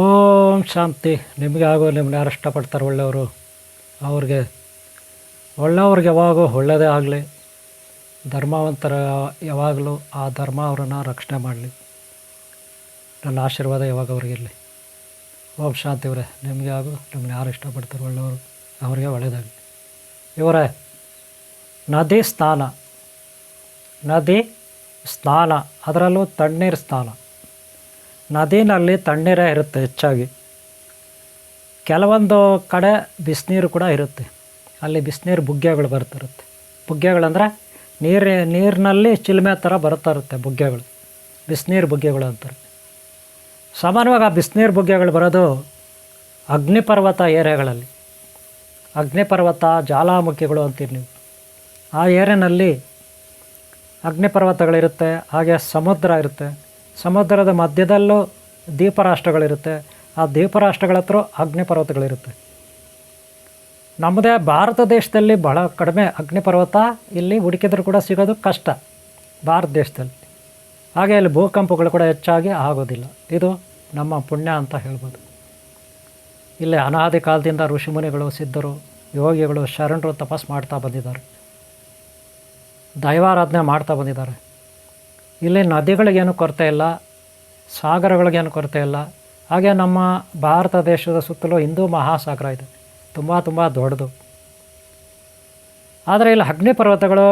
ಓಂ ಶಾಂತಿ. ನಿಮಗೆ ಆಗೋ ನಿಮ್ಮನ್ನ ಯಾರು ಇಷ್ಟಪಡ್ತಾರೆ ಒಳ್ಳೆಯವರು ಅವ್ರಿಗೆ ಯಾವಾಗೂ ಒಳ್ಳೆಯದೇ ಆಗಲಿ. ಧರ್ಮವಂತರ ಯಾವಾಗಲೂ ಆ ಧರ್ಮ ಅವರನ್ನು ರಕ್ಷಣೆ ಮಾಡಲಿ. ನನ್ನ ಆಶೀರ್ವಾದ ಯಾವಾಗ ಅವ್ರಿಗಿರಲಿ. ಓಂ ಶಾಂತಿ ಅವರೇ, ನಿಮಗೆ ಆಗೋ ನಿಮ್ಮನ್ನ ಯಾರು ಇಷ್ಟಪಡ್ತಾರೆ ಒಳ್ಳೆಯವರು ಅವರಿಗೆ ಒಳ್ಳೆಯದಾಗಲಿ. ಇವರೇ ನದಿ ಸ್ನಾನ ಅದರಲ್ಲೂ ತಣ್ಣೀರು ಸ್ನಾನ. ನದಿನಲ್ಲಿ ತಣ್ಣೀರೇ ಇರುತ್ತೆ ಹೆಚ್ಚಾಗಿ. ಕೆಲವೊಂದು ಕಡೆ ಬಿಸಿನೀರು ಕೂಡ ಇರುತ್ತೆ. ಅಲ್ಲಿ ಬಿಸಿನೀರು ಬುಗ್ಗೆಗಳು ಬರ್ತಿರುತ್ತೆ. ಬುಗ್ಗೆಗಳಂದರೆ ನೀರಿನಲ್ಲಿ ಚಿಲ್ಮೆ ಥರ ಬರ್ತಾ ಇರುತ್ತೆ ಬುಗ್ಗೆಗಳು, ಬಿಸಿನೀರು ಬುಗ್ಗೆಗಳು ಅಂತಾರೆ. ಸಾಮಾನ್ಯವಾಗಿ ಆ ಬಿಸಿನೀರು ಬುಗ್ಗೆಗಳು ಬರೋದು ಅಗ್ನಿಪರ್ವತ ಏರಿಯಾಗಳಲ್ಲಿ. ಅಗ್ನಿಪರ್ವತ, ಜ್ವಾಲಾಮುಖಿಗಳು ಅಂತೀರಿ ನೀವು. ಆ ಏರಿಯಾನಲ್ಲಿ ಅಗ್ನಿಪರ್ವತಗಳಿರುತ್ತೆ. ಹಾಗೆ ಸಮುದ್ರ ಇರುತ್ತೆ. ಸಮುದ್ರದ ಮಧ್ಯದಲ್ಲೂ ದ್ವೀಪರಾಷ್ಟ್ರಗಳಿರುತ್ತೆ. ಆ ದ್ವೀಪರಾಷ್ಟ್ರಗಳ ಹತ್ರ ಅಗ್ನಿಪರ್ವತಗಳಿರುತ್ತೆ. ನಮ್ಮದೇ ಭಾರತ ದೇಶದಲ್ಲಿ ಬಹಳ ಕಡಿಮೆ ಅಗ್ನಿಪರ್ವತ. ಇಲ್ಲಿ ಹುಡುಕಿದ್ರು ಕೂಡ ಸಿಗೋದು ಕಷ್ಟ ಭಾರತ ದೇಶದಲ್ಲಿ. ಹಾಗೆ ಇಲ್ಲಿ ಭೂಕಂಪಗಳು ಕೂಡ ಹೆಚ್ಚಾಗಿ ಆಗೋದಿಲ್ಲ. ಇದು ನಮ್ಮ ಪುಣ್ಯ ಅಂತ ಹೇಳ್ಬೋದು. ಇಲ್ಲಿ ಅನಾದಿ ಕಾಲದಿಂದ ಋಷಿಮುನಿಗಳು, ಸಿದ್ಧರು, ಯೋಗಿಗಳು, ಶರಣರು ತಪಸ್ಸು ಮಾಡ್ತಾ ಬಂದಿದ್ದಾರೆ. ದೈವಾರಾಧನೆ ಮಾಡ್ತಾ ಬಂದಿದ್ದಾರೆ. ಇಲ್ಲಿ ನದಿಗಳಿಗೇನು ಕೊರತೆ ಇಲ್ಲ, ಸಾಗರಗಳಿಗೇನು ಕೊರತೆ ಇಲ್ಲ. ಹಾಗೆ ನಮ್ಮ ಭಾರತ ದೇಶದ ಸುತ್ತಲೂ ಹಿಂದೂ ಮಹಾಸಾಗರ ಇದೆ, ತುಂಬ ದೊಡ್ಡದು. ಆದರೆ ಇಲ್ಲಿ ಅಗ್ನಿಪರ್ವತಗಳು,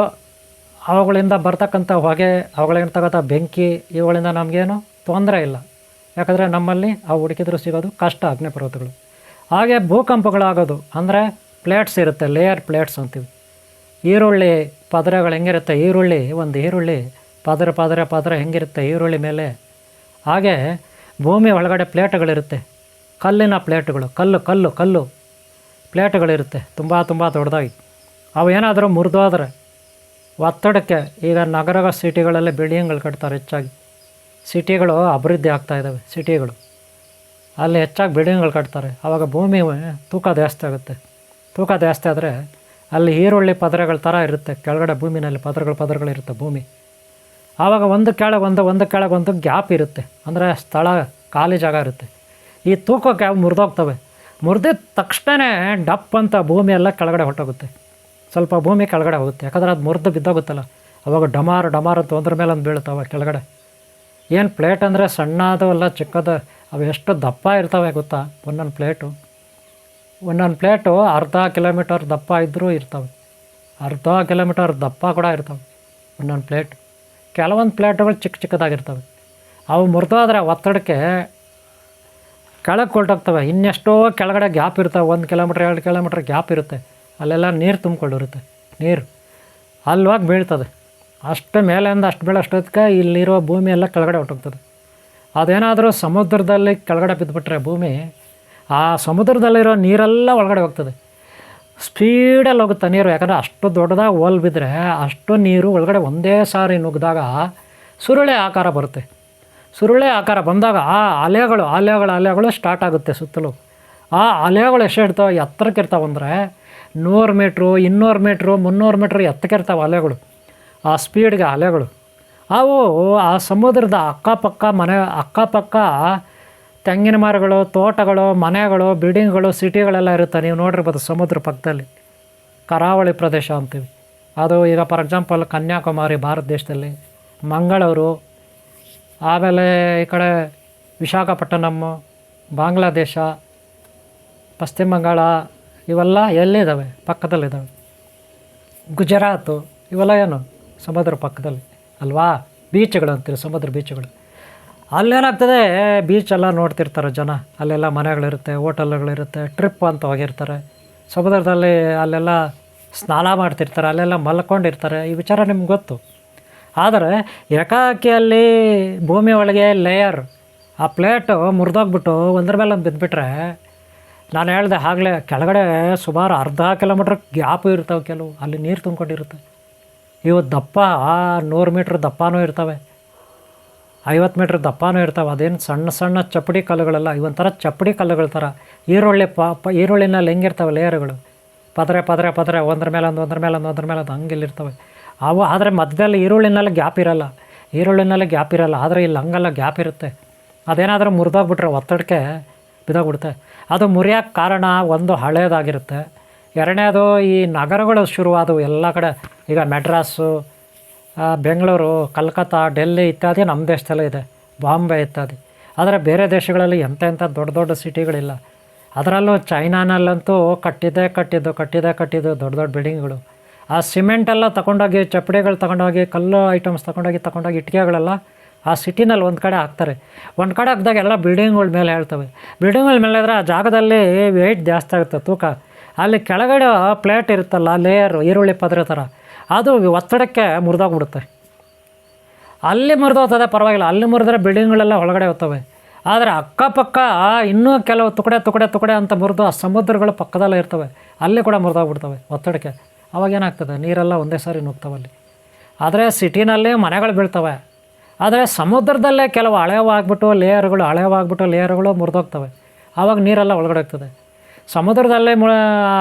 ಅವುಗಳಿಂದ ಬರ್ತಕ್ಕಂಥ ಹೊಗೆ, ಅವುಗಳಿರ್ತಕ್ಕಂಥ ಬೆಂಕಿ, ಇವುಗಳಿಂದ ನಮಗೇನು ತೊಂದರೆ ಇಲ್ಲ. ಯಾಕಂದರೆ ನಮ್ಮಲ್ಲಿ ಅವು ಹುಡುಕಿದ್ರು ಸಿಗೋದು ಕಷ್ಟ ಅಗ್ನಿಪರ್ವತಗಳು. ಹಾಗೆ ಭೂಕಂಪಗಳಾಗೋದು ಅಂದರೆ ಪ್ಲೇಟ್ಸ್ ಇರುತ್ತೆ, ಲೇಯರ್ ಪ್ಲೇಟ್ಸ್ ಅಂತೀವಿ. ಈರುಳ್ಳಿ ಪದರಗಳು ಹೆಂಗಿರುತ್ತೆ, ಒಂದು ಈರುಳ್ಳಿ ಪದರ ಹೆಂಗಿರುತ್ತೆ ಈರುಳ್ಳಿ ಮೇಲೆ, ಹಾಗೆ ಭೂಮಿ ಒಳಗಡೆ ಪ್ಲೇಟ್ಗಳಿರುತ್ತೆ. ಕಲ್ಲಿನ ಪ್ಲೇಟ್ಗಳು, ಕಲ್ಲು ಪ್ಲೇಟ್ಗಳಿರುತ್ತೆ ತುಂಬ ದೊಡ್ಡದಾಗಿ. ಅವು ಏನಾದರೂ ಮುರಿದೋದ್ರೆ ಒತ್ತಡಕ್ಕೆ, ಈಗ ನಗರ ಸಿಟಿಗಳಲ್ಲಿ ಬಿಲ್ಡಿಂಗ್ಗಳು ಕಟ್ತಾರೆ ಹೆಚ್ಚಾಗಿ. ಸಿಟಿಗಳು ಅಭಿವೃದ್ಧಿ ಆಗ್ತಾಯಿದ್ದಾವೆ. ಸಿಟಿಗಳು ಅಲ್ಲಿ ಹೆಚ್ಚಾಗಿ ಬಿಲ್ಡಿಂಗ್ಗಳು ಕಟ್ತಾರೆ. ಆವಾಗ ಭೂಮಿ ತೂಕ ಜಾಸ್ತಿ ಆಗುತ್ತೆ. ತೂಕ ಜಾಸ್ತಿ ಆದರೆ ಅಲ್ಲಿ ಈರುಳ್ಳಿ ಪದರಗಳ ಥರ ಇರುತ್ತೆ ಕೆಳಗಡೆ ಭೂಮಿನಲ್ಲಿ ಪದರಗಳಿರುತ್ತೆ ಭೂಮಿ. ಆವಾಗ ಒಂದು ಕೆಳಗೊಂದು ಗ್ಯಾಪ್ ಇರುತ್ತೆ, ಅಂದರೆ ಸ್ಥಳ ಖಾಲಿ ಜಾಗ ಇರುತ್ತೆ. ಈ ತೂಕಕ್ಕೆ ಅವು ಮುರಿದೋಗ್ತವೆ. ಮುರಿದಿದ ತಕ್ಷಣ ಡಪ್ ಅಂತ ಭೂಮಿ ಎಲ್ಲ ಕೆಳಗಡೆ ಹೊರಟೋಗುತ್ತೆ. ಸ್ವಲ್ಪ ಭೂಮಿ ಕೆಳಗಡೆ ಹೋಗುತ್ತೆ, ಯಾಕಂದರೆ ಅದು ಮುರಿದು ಬಿದ್ದೋಗುತ್ತಲ್ಲ. ಅವಾಗ ಡಮಾರು ಅಂತ ಒಂದ್ರ ಮೇಲೆ ಒಂದು ಬೀಳ್ತಾವೆ ಕೆಳಗಡೆ. ಏನು ಪ್ಲೇಟ್ ಅಂದರೆ ಸಣ್ಣದು ಅಲ್ಲ, ಚಿಕ್ಕದು. ಅವು ಎಷ್ಟು ದಪ್ಪ ಇರ್ತವೆ ಗೊತ್ತಾ? ಒಂದೊಂದು ಪ್ಲೇಟು ಅರ್ಧ ಕಿಲೋಮೀಟರ್ ದಪ್ಪ ಇದ್ದರೂ ಇರ್ತವೆ. ಅರ್ಧ ಕಿಲೋಮೀಟರ್ ದಪ್ಪ ಕೂಡ ಇರ್ತವೆ ಒಂದೊಂದು ಪ್ಲೇಟ್. ಕೆಲವೊಂದು ಪ್ಲೇಟುಗಳು ಚಿಕ್ಕದಾಗಿರ್ತವೆ. ಅವು ಮುರಿದೋದ್ರೆ ಒತ್ತಡಕ್ಕೆ ಕೆಳಗೆ ಹೊರಟೋಗ್ತವೆ. ಇನ್ನೆಷ್ಟೋ ಕೆಳಗಡೆ ಗ್ಯಾಪ್ ಇರ್ತವೆ, 1 ಕಿಲೋಮೀಟ್ರ್ 2 ಕಿಲೋಮೀಟ್ರ್ ಗ್ಯಾಪ್ ಇರುತ್ತೆ. ಅಲ್ಲೆಲ್ಲ ನೀರು ತುಂಬಿಕೊಂಡಿರುತ್ತೆ. ನೀರು ಅಲ್ಲೋಗಿ ಬೀಳ್ತದೆ. ಅಷ್ಟು ಮೇಲೆಯಿಂದ ಅಷ್ಟು ಬೀಳೋಷ್ಟೊತ್ತಿಗೆ ಇಲ್ಲಿರೋ ಭೂಮಿ ಎಲ್ಲ ಕೆಳಗಡೆ ಹೊರಟೋಗ್ತದೆ. ಅದೇನಾದರೂ ಸಮುದ್ರದಲ್ಲಿ ಕೆಳಗಡೆ ಬಿದ್ದುಬಿಟ್ರೆ ಭೂಮಿ, ಆ ಸಮುದ್ರದಲ್ಲಿರೋ ನೀರೆಲ್ಲ ಒಳಗಡೆ ಹೋಗ್ತದೆ. ಸ್ಪೀಡಲ್ಲಿ ಹೋಗುತ್ತೆ ನೀರು. ಯಾಕಂದರೆ ಅಷ್ಟು ದೊಡ್ಡದಾಗಿ ಹೋಲ್ ಬಿದ್ದರೆ ಅಷ್ಟು ನೀರು ಒಳಗಡೆ ಒಂದೇ ಸಾರಿ ನುಗ್ಗಿದಾಗ ಸುರುಳಿ ಆಕಾರ ಬರುತ್ತೆ. ಸುರುಳಿ ಆಕಾರ ಬಂದಾಗ ಆ ಅಲೆಗಳು ಸ್ಟಾರ್ಟ್ ಆಗುತ್ತೆ ಸುತ್ತಲೂ. ಆ ಅಲೆಗಳು ಎಷ್ಟು ಇರ್ತಾವೆ, ಎತ್ತರಕ್ಕೆ ಇರ್ತಾವೆ ಅಂದರೆ 100 ಮೀಟ್ರು 200 ಮೀಟ್ರು 300 ಮೀಟ್ರ್ ಎತ್ತಕ್ಕೆ ಇರ್ತಾವೆ ಅಲೆಗಳು. ಆ ಸ್ಪೀಡ್ಗೆ ಅಲೆಗಳು ಅವು ಆ ಸಮುದ್ರದ ಅಕ್ಕಪಕ್ಕ ತೆಂಗಿನ ಮರಗಳು, ತೋಟಗಳು, ಮನೆಗಳು, ಬಿಲ್ಡಿಂಗ್ಗಳು, ಸಿಟಿಗಳೆಲ್ಲ ಇರುತ್ತೆ. ನೀವು ನೋಡಿರ್ಬೋದು ಸಮುದ್ರ ಪಕ್ಕದಲ್ಲಿ. ಕರಾವಳಿ ಪ್ರದೇಶ ಅಂತೀವಿ ಅದು. ಈಗ ಫಾರ್ ಎಕ್ಸಾಂಪಲ್ ಕನ್ಯಾಕುಮಾರಿ ಭಾರತ ದೇಶದಲ್ಲಿ, ಮಂಗಳೂರು, ಆಮೇಲೆ ಈ ಕಡೆ ವಿಶಾಖಪಟ್ಟಣಮ್, ಬಾಂಗ್ಲಾದೇಶ, ಪಶ್ಚಿಮ ಬಂಗಾಳ, ಇವೆಲ್ಲ ಎಲ್ಲಿದ್ದಾವೆ? ಪಕ್ಕದಲ್ಲಿದ್ದಾವೆ. ಗುಜರಾತು, ಇವೆಲ್ಲ ಏನು ಸಮುದ್ರ ಪಕ್ಕದಲ್ಲಿ ಅಲ್ವಾ? ಬೀಚ್ಗಳು ಅಂತೀವಿ, ಸಮುದ್ರ ಬೀಚ್ಗಳು. ಅಲ್ಲೇನಾಗ್ತದೆ, ಬೀಚೆಲ್ಲ ನೋಡ್ತಿರ್ತಾರೆ ಜನ. ಅಲ್ಲೆಲ್ಲ ಮನೆಗಳಿರುತ್ತೆ, ಹೋಟೆಲ್ಗಳಿರುತ್ತೆ, ಟ್ರಿಪ್ ಅಂತ ಹೋಗಿರ್ತಾರೆ. ಸಮುದ್ರದಲ್ಲಿ ಅಲ್ಲೆಲ್ಲ ಸ್ನಾನ ಮಾಡ್ತಿರ್ತಾರೆ, ಅಲ್ಲೆಲ್ಲ ಮಲ್ಕೊಂಡಿರ್ತಾರೆ. ಈ ವಿಚಾರ ನಿಮ್ಗೆ ಗೊತ್ತು. ಆದರೆ ಏಕಾಕಿಯಲ್ಲಿ ಭೂಮಿ ಒಳಗೆ ಲೇಯರ್, ಆ ಪ್ಲೇಟು ಮುರಿದೋಗ್ಬಿಟ್ಟು ಒಂದ್ರ ಮೇಲೆ ಒಂದು ಬಿದ್ದುಬಿಟ್ರೆ, ನಾನು ಹೇಳಿದೆ ಆಗಲೇ, ಕೆಳಗಡೆ ಸುಮಾರು ಅರ್ಧ ಕಿಲೋಮೀಟ್ರ್ ಗ್ಯಾಪು ಇರ್ತವೆ. ಕೆಲವು ಅಲ್ಲಿ ನೀರು ತುಂಬ್ಕೊಂಡಿರುತ್ತೆ. ಇವು ದಪ್ಪ 100 ಮೀಟ್ರ್ ದಪ್ಪನೂ ಇರ್ತವೆ, 50 ಮೀಟ್ರ್ ದಪ್ಪನೂ ಇರ್ತವೆ. ಅದೇನು ಸಣ್ಣ ಚಪ್ಪಡಿ ಕಲ್ಲುಗಳೆಲ್ಲ, ಇವೊಂಥರ ಚಪ್ಪಡಿ ಕಲ್ಲುಗಳ ಥರ. ಈರುಳ್ಳಿನಲ್ಲಿ ಹೆಂಗಿರ್ತವೆ ಲೇಯರ್ಗಳು, ಪದರೆ ಒಂದ್ರ ಮೇಲೆ ಒಂದು ಹಂಗಿಲ್ಲಿರ್ತವೆ ಅವು. ಆದರೆ ಮಧ್ಯದಲ್ಲಿ ಈರುಳ್ಳಿನಲ್ಲಿ ಗ್ಯಾಪ್ ಇರಲ್ಲ. ಆದರೆ ಇಲ್ಲಿ ಹಂಗಲ್ಲ, ಗ್ಯಾಪ್ ಇರುತ್ತೆ. ಅದೇನಾದರೂ ಮುರಿದೋಗ್ಬಿಟ್ರೆ ಒತ್ತಡಕ್ಕೆ ಬಿದ್ದೋಗ್ಬಿಡುತ್ತೆ. ಅದು ಮುರಿಯೋಕ್ಕೆ ಕಾರಣ ಒಂದು ಹಳೇದಾಗಿರುತ್ತೆ, ಎರಡನೇದು ಈ ನಗರಗಳು ಶುರುವಾದವು ಎಲ್ಲ ಕಡೆ. ಈಗ ಮೆಡ್ರಾಸು, ಬೆಂಗಳೂರು, ಕಲ್ಕತ್ತಾ, ಡೆಲ್ಲಿ ಇತ್ಯಾದಿ ನಮ್ಮ ದೇಶದಲ್ಲೇ ಇದೆ, ಬಾಂಬೆ ಇತ್ಯಾದಿ. ಆದರೆ ಬೇರೆ ದೇಶಗಳಲ್ಲಿ ಎಂಥ ದೊಡ್ಡ ದೊಡ್ಡ ಸಿಟಿಗಳಿಲ್ಲ. ಅದರಲ್ಲೂ ಚೈನಾನಲ್ಲಂತೂ ಕಟ್ಟಿದ್ದು ದೊಡ್ಡ ಬಿಲ್ಡಿಂಗ್ಗಳು. ಆ ಸಿಮೆಂಟೆಲ್ಲ ತಗೊಂಡೋಗಿ, ಚಪ್ಪಡಿಗಳು ತಗೊಂಡೋಗಿ, ಕಲ್ಲು ಐಟಮ್ಸ್ ತಗೊಂಡೋಗಿ ಇಟ್ಟಿಗೆಗಳೆಲ್ಲ ಆ ಸಿಟಿನಲ್ಲಿ ಒಂದು ಕಡೆ ಹಾಕ್ತಾರೆ. ಒಂದು ಕಡೆ ಹಾಕಿದಾಗ ಎಲ್ಲ ಬಿಲ್ಡಿಂಗ್ಗಳ ಮೇಲೆ ಹೇಳ್ತವೆ. ಬಿಲ್ಡಿಂಗ್ಗಳ ಮೇಲೆ ಇದ್ದರೆ ಆ ಜಾಗದಲ್ಲಿ ವೆಯ್ಟ್ ಜಾಸ್ತಿ ಆಗುತ್ತೆ, ತೂಕ. ಅಲ್ಲಿ ಕೆಳಗಡೆ ಪ್ಲೇಟ್ ಇರುತ್ತಲ್ಲ, ಲೇಯರು, ಈರುಳ್ಳಿ ಪದರ ಥರ, ಅದು ಒತ್ತಡಕ್ಕೆ ಮುರಿದೋಗ್ಬಿಡುತ್ತೆ. ಅಲ್ಲಿ ಮುರಿದೋಗ್ತದೆ ಪರವಾಗಿಲ್ಲ, ಅಲ್ಲಿ ಮುರಿದ್ರೆ ಬಿಲ್ಡಿಂಗ್ಗಳೆಲ್ಲ ಒಳಗಡೆ ಹೋಗ್ತವೆ. ಆದರೆ ಅಕ್ಕಪಕ್ಕ ಇನ್ನೂ ಕೆಲವು ತುಕಡೆ ಅಂತ ಮುರಿದು ಆ ಸಮುದ್ರಗಳು ಪಕ್ಕದಲ್ಲೇ ಇರ್ತವೆ, ಅಲ್ಲಿ ಕೂಡ ಮುರಿದೋಗ್ಬಿಡ್ತವೆ ಒತ್ತಡಕ್ಕೆ. ಅವಾಗೇನಾಗ್ತದೆ, ನೀರೆಲ್ಲ ಒಂದೇ ಸಾರಿ ನುಗ್ತವೆ ಅಲ್ಲಿ. ಆದರೆ ಸಿಟಿನಲ್ಲಿ ಮನೆಗಳು ಬೀಳ್ತವೆ. ಆದರೆ ಸಮುದ್ರದಲ್ಲೇ ಕೆಲವು ಹಳೆಯವಾಗ್ಬಿಟ್ಟು ಲೇಯರ್ಗಳು ಮುರಿದೋಗ್ತವೆ. ಆವಾಗ ನೀರೆಲ್ಲ ಒಳಗಡೆ ಹೋಗ್ತದೆ. ಸಮುದ್ರದಲ್ಲೇ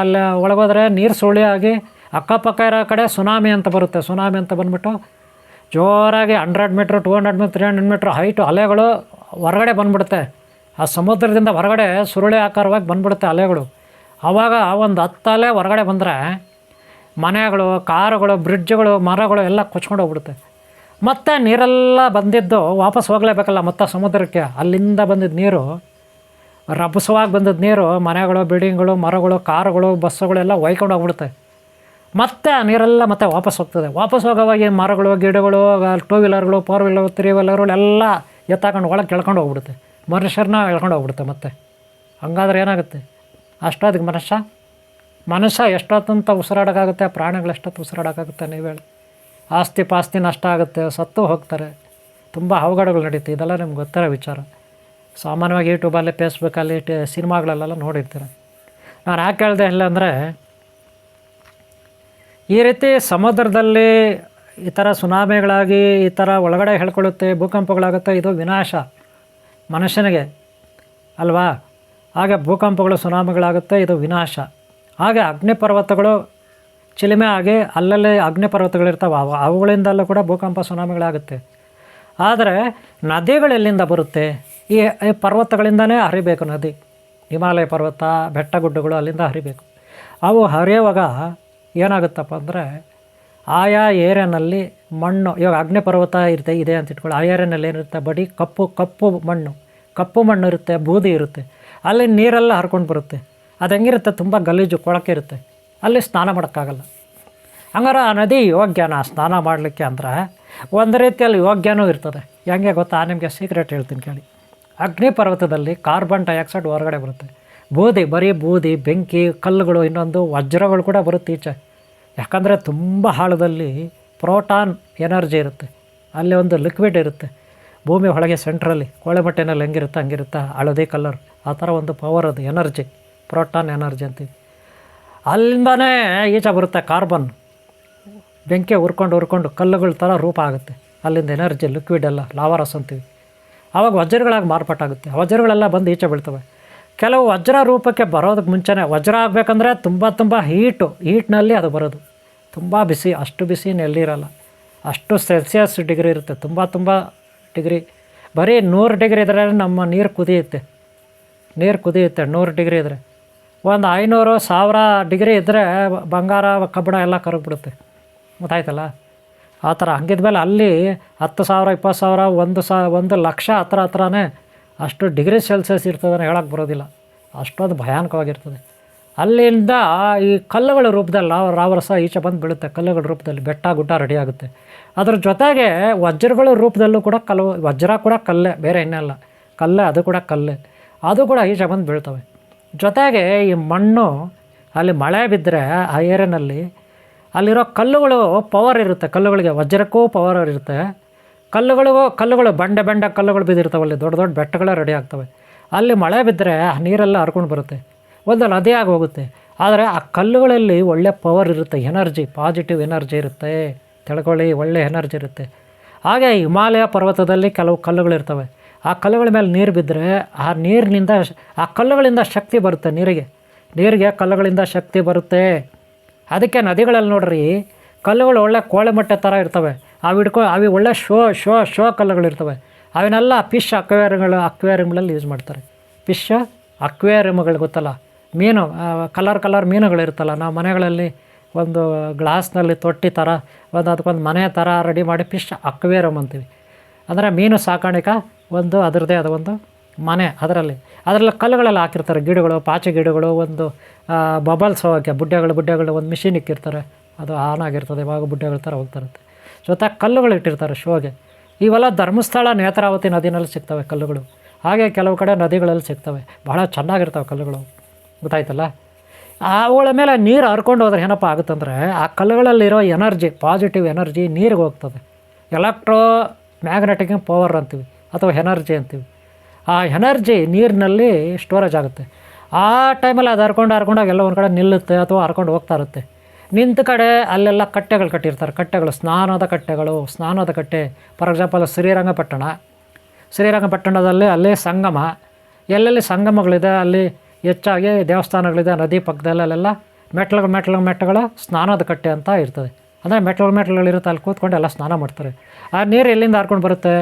ಅಲ್ಲಿ ಒಳಗೋದ್ರೆ ನೀರು ಸುಳಿಯಾಗಿ ಅಕ್ಕಪಕ್ಕ ಇರೋ ಕಡೆ ಸುನಾಮಿ ಅಂತ ಬರುತ್ತೆ. ಸುನಾಮಿ ಅಂತ ಬಂದುಬಿಟ್ಟು ಜೋರಾಗಿ 100 ಮೀಟ್ರ್, 200 ಮೀಟ್ರ್, 300 ಮೀಟ್ರ್ ಹೈಟು ಅಲೆಗಳು ಹೊರಗಡೆ ಬಂದುಬಿಡುತ್ತೆ. ಆ ಸಮುದ್ರದಿಂದ ಹೊರಗಡೆ ಸುರುಳಿ ಆಕಾರವಾಗಿ ಬಂದುಬಿಡುತ್ತೆ ಅಲೆಗಳು. ಆವಾಗ ಒಂದು 10 ಅಲೆ ಹೊರಗಡೆ ಬಂದರೆ ಮನೆಗಳು, ಕಾರುಗಳು, ಬ್ರಿಡ್ಜ್ಗಳು, ಮರಗಳು ಎಲ್ಲ ಕೊಚ್ಕೊಂಡು ಹೋಗ್ಬಿಡುತ್ತೆ. ಮತ್ತು ನೀರೆಲ್ಲ ಬಂದಿದ್ದು ವಾಪಸ್ ಹೋಗಲೇಬೇಕಲ್ಲ ಮತ್ತೆ ಸಮುದ್ರಕ್ಕೆ. ಅಲ್ಲಿಂದ ಬಂದಿದ್ದ ನೀರು, ರಭಸವಾಗಿ ಬಂದಿದ್ದ ನೀರು ಮನೆಗಳು, ಬಿಲ್ಡಿಂಗ್ಗಳು, ಮರಗಳು, ಕಾರುಗಳು, ಬಸ್ಸುಗಳೆಲ್ಲ ಒಯ್ಕೊಂಡು ಹೋಗ್ಬಿಡುತ್ತೆ. ಮತ್ತು ಆ ನೀರೆಲ್ಲ ಮತ್ತೆ ವಾಪಸ್ ಹೋಗ್ತದೆ. ವಾಪಸ್ ಹೋಗೋವಾಗ ಮರಗಳು, ಗಿಡಗಳು, 2 ವೀಲರ್ಗಳು, 4 ವೀಲರ್, 3 ವೀಲರ್ಗಳು ಎಲ್ಲ ಎತ್ತಾಕೊಂಡು ಒಳಗೆ ಕೆಳ್ಕೊಂಡು ಹೋಗ್ಬಿಡುತ್ತೆ. ಮನುಷ್ಯರನ್ನ ಎಳ್ಕೊಂಡು ಹೋಗ್ಬಿಡುತ್ತೆ ಮತ್ತೆ. ಹಂಗಾದ್ರೆ ಏನಾಗುತ್ತೆ? ಅಷ್ಟೊತ್ತಿಗೆ ಮನುಷ್ಯ ಎಷ್ಟೊತ್ತಂತ ಉಸಿರಾಡೋಕ್ಕಾಗುತ್ತೆ? ಪ್ರಾಣಿಗಳು ಎಷ್ಟೊತ್ತು ಉಸಿರಾಡೋಕ್ಕಾಗುತ್ತೆ? ನೀವು ಹೇಳಿ. ಆಸ್ತಿ ಪಾಸ್ತಿ ನಷ್ಟ ಆಗುತ್ತೆ, ಸತ್ತು ಹೋಗ್ತಾರೆ, ತುಂಬ ಅವಘಡಗಳು ನಡೀತೆ. ಇದೆಲ್ಲ ನಿಮ್ಗೆ ಗೊತ್ತಿರೋ ವಿಚಾರ. ಸಾಮಾನ್ಯವಾಗಿ ಯೂಟ್ಯೂಬಲ್ಲಿ, ಫೇಸ್ಬುಕ್ಕಲ್ಲಿ, ಸಿನಿಮಾಗಳಲ್ಲೆಲ್ಲ ನೋಡಿರ್ತೀರ. ನಾನು ಯಾಕೆ ಹೇಳಿದೆ ಇಲ್ಲ ಅಂದರೆ, ಈ ರೀತಿ ಸಮುದ್ರದಲ್ಲಿ ಈ ಥರ ಸುನಾಮಿಗಳಾಗಿ ಈ ಥರ ಒಳಗಡೆ ಹೇಳ್ಕೊಳ್ಳುತ್ತೆ, ಭೂಕಂಪಗಳಾಗುತ್ತೆ. ಇದು ವಿನಾಶ ಮನುಷ್ಯನಿಗೆ ಅಲ್ವಾ? ಹಾಗೆ ಭೂಕಂಪಗಳು, ಸುನಾಮಿಗಳಾಗುತ್ತೆ, ಇದು ವಿನಾಶ. ಹಾಗೆ ಅಗ್ನಿಪರ್ವತಗಳು ಚಿಲಿಮೆ ಆಗಿ ಅಲ್ಲಲ್ಲಿ ಅಗ್ನಿಪರ್ವತಗಳಿರ್ತಾವೆ, ಅವುಗಳಿಂದಲೂ ಕೂಡ ಭೂಕಂಪ, ಸುನಾಮಿಗಳಾಗುತ್ತೆ. ಆದರೆ ನದಿಗಳೆಲ್ಲಿಂದ ಬರುತ್ತೆ? ಈ ಪರ್ವತಗಳಿಂದನೇ ಹರಿಬೇಕು ನದಿ. ಹಿಮಾಲಯ ಪರ್ವತ, ಬೆಟ್ಟ ಗುಡ್ಡಗಳು ಅಲ್ಲಿಂದ ಹರಿಬೇಕು. ಅವು ಹರಿಯುವಾಗ ಏನಾಗುತ್ತಪ್ಪ ಅಂದರೆ, ಆಯಾ ಏರಿಯಾನಲ್ಲಿ ಮಣ್ಣು, ಇವಾಗ ಅಗ್ನಿಪರ್ವತ ಇದೆ ಅಂತ ಇಟ್ಕೊಳ್ಳಿ. ಆ ಏರಿಯಾನಲ್ಲಿ ಏನಿರುತ್ತೆ? ಬರೀ ಕಪ್ಪು ಮಣ್ಣು ಇರುತ್ತೆ, ಬೂದಿ ಇರುತ್ತೆ. ಅಲ್ಲಿ ನೀರೆಲ್ಲ ಹರ್ಕೊಂಡು ಬರುತ್ತೆ. ಅದು ಹೆಂಗಿರುತ್ತೆ? ತುಂಬ ಗಲೀಜು, ಕೊಳಕೆ ಇರುತ್ತೆ. ಅಲ್ಲಿ ಸ್ನಾನ ಮಾಡೋಕ್ಕಾಗಲ್ಲ. ಹಂಗಾರೆ ಆ ನದಿ ಯೋಗ್ಯನ ಸ್ನಾನ ಮಾಡಲಿಕ್ಕೆ ಅಂದರೆ? ಒಂದು ರೀತಿಯಲ್ಲಿ ಯೋಗ್ಯನೂ ಇರ್ತದೆ. ಹೆಂಗೆ ಗೊತ್ತಾ? ನಿಮಗೆ ಸೀಕ್ರೆಟ್ ಹೇಳ್ತೀನಿ ಕೇಳಿ. ಅಗ್ನಿಪರ್ವತದಲ್ಲಿ ಕಾರ್ಬನ್ ಡೈಆಕ್ಸೈಡ್ ಹೊರಗಡೆ ಬರುತ್ತೆ. ಬರೀ ಬೂದಿ, ಬೆಂಕಿ, ಕಲ್ಲುಗಳು, ಇನ್ನೊಂದು ವಜ್ರಗಳು ಕೂಡ ಬರುತ್ತೆ ಈಚೆ. ಯಾಕಂದರೆ ತುಂಬ ಆಳದಲ್ಲಿ ಪ್ರೋಟಾನ್ ಎನರ್ಜಿ ಇರುತ್ತೆ. ಅಲ್ಲಿ ಒಂದು ಲಿಕ್ವಿಡ್ ಇರುತ್ತೆ ಭೂಮಿ ಒಳಗೆ ಸೆಂಟ್ರಲ್ಲಿ, ಕೋಳೆಮಟ್ಟೆನಲ್ಲಿ ಹೆಂಗಿರುತ್ತೆ ಹಂಗಿರುತ್ತೆ, ಹಳದಿ ಕಲರ್, ಆ ಥರ ಒಂದು ಪವರ್, ಅದು ಎನರ್ಜಿ, ಪ್ರೋಟಾನ್ ಎನರ್ಜಿ ಅಂತೀವಿ. ಅಲ್ಲಿಂದನೇ ಈಚೆ ಬರುತ್ತೆ ಕಾರ್ಬನ್. ಬೆಂಕಿ ಹುರ್ಕೊಂಡು ಕಲ್ಲುಗಳ ಥರ ರೂಪ ಆಗುತ್ತೆ. ಅಲ್ಲಿಂದ ಎನರ್ಜಿ, ಲಿಕ್ವಿಡ್ ಎಲ್ಲ ಲಾವಾರಸ್ ಅಂತೀವಿ. ಆವಾಗ ವಜ್ರಗಳಾಗಿ ಮಾರ್ಪಾಟಾಗುತ್ತೆ. ವಜ್ರಗಳೆಲ್ಲ ಬಂದು ಈಚೆ ಬೀಳ್ತವೆ. ಕೆಲವು ವಜ್ರ ರೂಪಕ್ಕೆ ಬರೋದಕ್ಕೆ ಮುಂಚೆನೇ, ವಜ್ರ ಆಗಬೇಕಂದ್ರೆ ತುಂಬ ಹೀಟ್ನಲ್ಲಿ ಅದು ಬರೋದು. ತುಂಬ ಬಿಸಿ, ಅಷ್ಟು ಬಿಸಿ ಎಲ್ಲಿರಲ್ಲ, ಅಷ್ಟು ಸೆಲ್ಸಿಯಸ್ ಡಿಗ್ರಿ ಇರುತ್ತೆ. ತುಂಬ ಡಿಗ್ರಿ. ಬರೀ 100 ಡಿಗ್ರಿ ಇದ್ದರೆ ನಮ್ಮ ನೀರು ಕುದಿಯುತ್ತೆ. 100 ಡಿಗ್ರಿ ಇದ್ದರೆ. ಒಂದು 500-1000 ಡಿಗ್ರಿ ಇದ್ದರೆ ಬಂಗಾರ, ಕಬ್ಬಣ ಎಲ್ಲ ಕರಗಿಬಿಡುತ್ತೆ. ಗೊತ್ತಾಯ್ತಲ್ಲ? ಆ ಥರ. ಹಂಗಿದ್ಮೇಲೆ ಅಲ್ಲಿ 10,000, 20,000, 1 ಲಕ್ಷ ಹತ್ರನೇ ಅಷ್ಟು ಡಿಗ್ರಿ ಸೆಲ್ಸಿಯಸ್ ಇರ್ತದೆ ಹೇಳೋಕ್ಕೆ ಬರೋದಿಲ್ಲ. ಅಷ್ಟೊಂದು ಭಯಾನಕವಾಗಿರ್ತದೆ. ಅಲ್ಲಿಂದ ಈ ಕಲ್ಲುಗಳ ರೂಪದಲ್ಲಿ ರಾವರಸ ಈಚೆ ಬಂದು ಬೀಳುತ್ತೆ. ಕಲ್ಲುಗಳ ರೂಪದಲ್ಲಿ ಬೆಟ್ಟ ಗುಡ್ಡ ರೆಡಿ ಆಗುತ್ತೆ. ಅದ್ರ ಜೊತೆಗೆ ವಜ್ರಗಳ ರೂಪದಲ್ಲೂ ಕೂಡ ವಜ್ರ ಕೂಡ ಕಲ್ಲೇ, ಬೇರೆ ಇನ್ನೆಲ್ಲ ಕಲ್ಲೇ, ಅದು ಕೂಡ ಕಲ್ಲೇ, ಅದು ಕೂಡ ಈಚೆ ಬಂದು ಬೀಳ್ತವೆ. ಜೊತೆಗೆ ಈ ಮಣ್ಣು, ಅಲ್ಲಿ ಮಳೆ ಬಿದ್ದರೆ ಆ ಏರಿಯಾನಲ್ಲಿ ಅಲ್ಲಿರೋ ಕಲ್ಲುಗಳು ಪವರ್ ಇರುತ್ತೆ. ಕಲ್ಲುಗಳಿಗೆ, ವಜ್ರಕ್ಕೂ ಪವರ್ ಇರುತ್ತೆ. ಕಲ್ಲುಗಳು ಬಂಡೆ ಕಲ್ಲುಗಳು ಬಿದ್ದಿರ್ತಾವಲ್ಲಿ, ದೊಡ್ಡ ಬೆಟ್ಟಗಳೇ ರೆಡಿ ಆಗ್ತವೆ. ಅಲ್ಲಿ ಮಳೆ ಬಿದ್ದರೆ ಆ ನೀರೆಲ್ಲ ಹರ್ಕೊಂಡು ಬರುತ್ತೆ, ಒಂದು ನದಿಯಾಗಿ ಹೋಗುತ್ತೆ. ಆದರೆ ಆ ಕಲ್ಲುಗಳಲ್ಲಿ ಒಳ್ಳೆ ಪವರ್ ಇರುತ್ತೆ, ಎನರ್ಜಿ, ಪಾಸಿಟಿವ್ ಎನರ್ಜಿ ಇರುತ್ತೆ. ತಿಳ್ಕೊಳ್ಳಿ, ಒಳ್ಳೆ ಎನರ್ಜಿ ಇರುತ್ತೆ. ಹಾಗೆ ಹಿಮಾಲಯ ಪರ್ವತದಲ್ಲಿ ಕೆಲವು ಕಲ್ಲುಗಳಿರ್ತವೆ. ಆ ಕಲ್ಲುಗಳ ಮೇಲೆ ನೀರು ಬಿದ್ದರೆ ಆ ನೀರಿನಿಂದ, ಆ ಕಲ್ಲುಗಳಿಂದ ಶಕ್ತಿ ಬರುತ್ತೆ. ನೀರಿಗೆ ಕಲ್ಲುಗಳಿಂದ ಶಕ್ತಿ ಬರುತ್ತೆ. ಅದಕ್ಕೆ ನದಿಗಳಲ್ಲಿ ನೋಡ್ರಿ, ಕಲ್ಲುಗಳು ಒಳ್ಳೆ ಕೋಳೆ ಮೊಟ್ಟೆ ಥರ ಇರ್ತವೆ. ಅವು ಒಳ್ಳೆ ಶೋ ಕಲ್ಲುಗಳಿರ್ತವೆ. ಅವನ್ನೆಲ್ಲ ಫಿಶ್ ಅಕ್ವೇರಿಯಮ್ಗಳಲ್ಲಿ ಯೂಸ್ ಮಾಡ್ತಾರೆ. ಫಿಶ್ ಅಕ್ವೇರಿಯಮ್ಗಳು ಗೊತ್ತಲ್ಲ, ಮೀನು ಕಲರ್ ಮೀನುಗಳಿರುತ್ತಲ್ಲ, ನಾವು ಮನೆಗಳಲ್ಲಿ ಒಂದು ಗ್ಲಾಸ್ನಲ್ಲಿ ತೊಟ್ಟಿ ಥರ ಅದಕ್ಕೊಂದು ಮನೆ ಥರ ರೆಡಿ ಮಾಡಿ ಫಿಶ್ ಅಕ್ವೇರಿಯಮ್ ಅಂತೀವಿ. ಅಂದರೆ ಮೀನು ಸಾಕಾಣಿಕೆ ಒಂದು ಅದರದ್ದೇ ಆದ ಒಂದು ಮನೆ. ಅದರಲ್ಲಿ ಕಲ್ಲುಗಳೆಲ್ಲ ಹಾಕಿರ್ತಾರೆ, ಗಿಡಗಳು, ಪಾಚಿ ಗಿಡಗಳು, ಒಂದು ಬಬಲ್ಸ್ ಹೋಗೋಕ್ಕೆ ಬುಡ್ಡೆಗಳು ಒಂದು ಮಿಷಿನ್ ಇಕ್ಕಿರ್ತಾರೆ, ಅದು ಆನ್ ಆಗಿರ್ತದೆ, ಇವಾಗ ಬುಡ್ಡೆಗಳ ಥರ ಹೋಗ್ತಾರಂತೆ. ಜೊತೆಗೆ ಕಲ್ಲುಗಳು ಇಟ್ಟಿರ್ತಾರೆ ಶೋಗೆ. ಇವೆಲ್ಲ ಧರ್ಮಸ್ಥಳ ನೇತ್ರಾವತಿ ನದಿನಲ್ಲಿ ಸಿಗ್ತವೆ ಕಲ್ಲುಗಳು. ಹಾಗೆ ಕೆಲವು ಕಡೆ ನದಿಗಳಲ್ಲಿ ಸಿಗ್ತವೆ, ಭಾಳ ಚೆನ್ನಾಗಿರ್ತವೆ ಕಲ್ಲುಗಳು, ಗೊತ್ತಾಯ್ತಲ್ಲ. ಅವುಗಳ ಮೇಲೆ ನೀರು ಹರ್ಕೊಂಡು ಹೋದ್ರೆ ಏನಪ್ಪ ಆಗುತ್ತಂದರೆ ಆ ಕಲ್ಲುಗಳಲ್ಲಿರೋ ಎನರ್ಜಿ, ಪಾಸಿಟಿವ್ ಎನರ್ಜಿ ನೀರಿಗೆ ಹೋಗ್ತದೆ. ಎಲೆಕ್ಟ್ರೋ ಮ್ಯಾಗ್ನೆಟಿಕ್ ಪವರ್ ಅಂತೀವಿ ಅಥವಾ ಎನರ್ಜಿ ಅಂತೀವಿ. ಆ ಎನರ್ಜಿ ನೀರಿನಲ್ಲಿ ಸ್ಟೋರೇಜ್ ಆಗುತ್ತೆ. ಆ ಟೈಮಲ್ಲಿ ಅದು ಹರ್ಕೊಂಡಾಗ ಎಲ್ಲ ಒಂದು ಕಡೆ ನಿಲ್ಲುತ್ತೆ ಅಥವಾ ಹರ್ಕೊಂಡು ಹೋಗ್ತಾ ಇರುತ್ತೆ. ನಿಂತ ಕಡೆ ಅಲ್ಲೆಲ್ಲ ಕಟ್ಟೆಗಳು ಕಟ್ಟಿರ್ತಾರೆ, ಕಟ್ಟೆಗಳು, ಸ್ನಾನದ ಕಟ್ಟೆ. ಫಾರ್ ಎಕ್ಸಾಂಪಲ್ ಶ್ರೀರಂಗಪಟ್ಟಣದಲ್ಲಿ ಅಲ್ಲೇ ಸಂಗಮ, ಎಲ್ಲೆಲ್ಲಿ ಸಂಗಮಗಳಿದೆ ಅಲ್ಲಿ ಹೆಚ್ಚಾಗಿ ದೇವಸ್ಥಾನಗಳಿದೆ, ನದಿ ಪಕ್ಕದಲ್ಲಿ ಅಲ್ಲೆಲ್ಲ ಮೆಟ್ಟಗಳು ಸ್ನಾನದ ಕಟ್ಟೆ ಅಂತ ಇರ್ತದೆ. ಅಂದರೆ ಮೆಟ್ಟಲುಗಳಿರುತ್ತೆ, ಅಲ್ಲಿ ಕೂತ್ಕೊಂಡು ಎಲ್ಲ ಸ್ನಾನ ಮಾಡ್ತಾರೆ. ಆ ನೀರು ಎಲ್ಲಿಂದ ಹರ್ಕೊಂಡು ಬರುತ್ತೆ?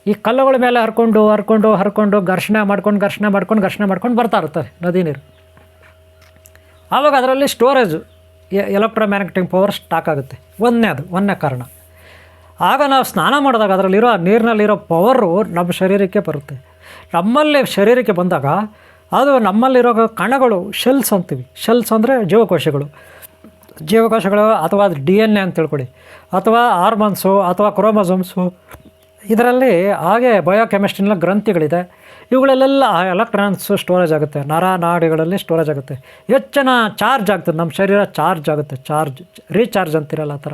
ಈ ಕಲ್ಲುಗಳ ಮೇಲೆ ಹರ್ಕೊಂಡು ಘರ್ಷಣೆ ಮಾಡ್ಕೊಂಡು ಬರ್ತಾ ಇರ್ತದೆ ನದಿ ನೀರು. ಆವಾಗ ಅದರಲ್ಲಿ ಸ್ಟೋರೇಜು ಎಲೆಕ್ಟ್ರೋಮ್ಯಾಗ್ನೆಟಿಕ್ ಪವರ್ ಸ್ಟಾಕ್ ಆಗುತ್ತೆ. ಒಂದನೇ ಕಾರಣ. ಆಗ ನಾವು ಸ್ನಾನ ಮಾಡಿದಾಗ ಅದರಲ್ಲಿರೋ ನೀರಿನಲ್ಲಿರೋ ಪವರು ನಮ್ಮ ಶರೀರಕ್ಕೆ ಬರುತ್ತೆ. ನಮ್ಮಲ್ಲಿ ಶರೀರಕ್ಕೆ ಬಂದಾಗ ಅದು ನಮ್ಮಲ್ಲಿರೋ ಕಣಗಳು, ಶೆಲ್ಸ್ ಅಂತೀವಿ. ಶೆಲ್ಸ್ ಅಂದರೆ ಜೀವಕೋಶಗಳು ಅಥವಾ ಅದು DNA ಅಂತ ತಿಳ್ಕೊಳ್ಳಿ, ಅಥವಾ ಹಾರ್ಮೋನ್ಸು ಅಥವಾ ಕ್ರೋಮೋಸೋಮ್ಸು. ಇದರಲ್ಲಿ ಹಾಗೆ ಬಯೋಕೆಮಿಸ್ಟ್ರಿನ ಗ್ರಂಥಿಗಳಿದೆ. ಇವುಗಳಲ್ಲೆಲ್ಲ ಎಲೆಕ್ಟ್ರಾನ್ಸು ಸ್ಟೋರೇಜ್ ಆಗುತ್ತೆ, ನಾಡಿಗಳಲ್ಲಿ ಸ್ಟೋರೇಜ್ ಆಗುತ್ತೆ. ಹೆಚ್ಚಿನ ಚಾರ್ಜ್ ಆಗ್ತದೆ, ನಮ್ಮ ಶರೀರ ಚಾರ್ಜ್ ಆಗುತ್ತೆ. ರೀಚಾರ್ಜ್ ಅಂತಿರಲ್ಲ, ಆ ಥರ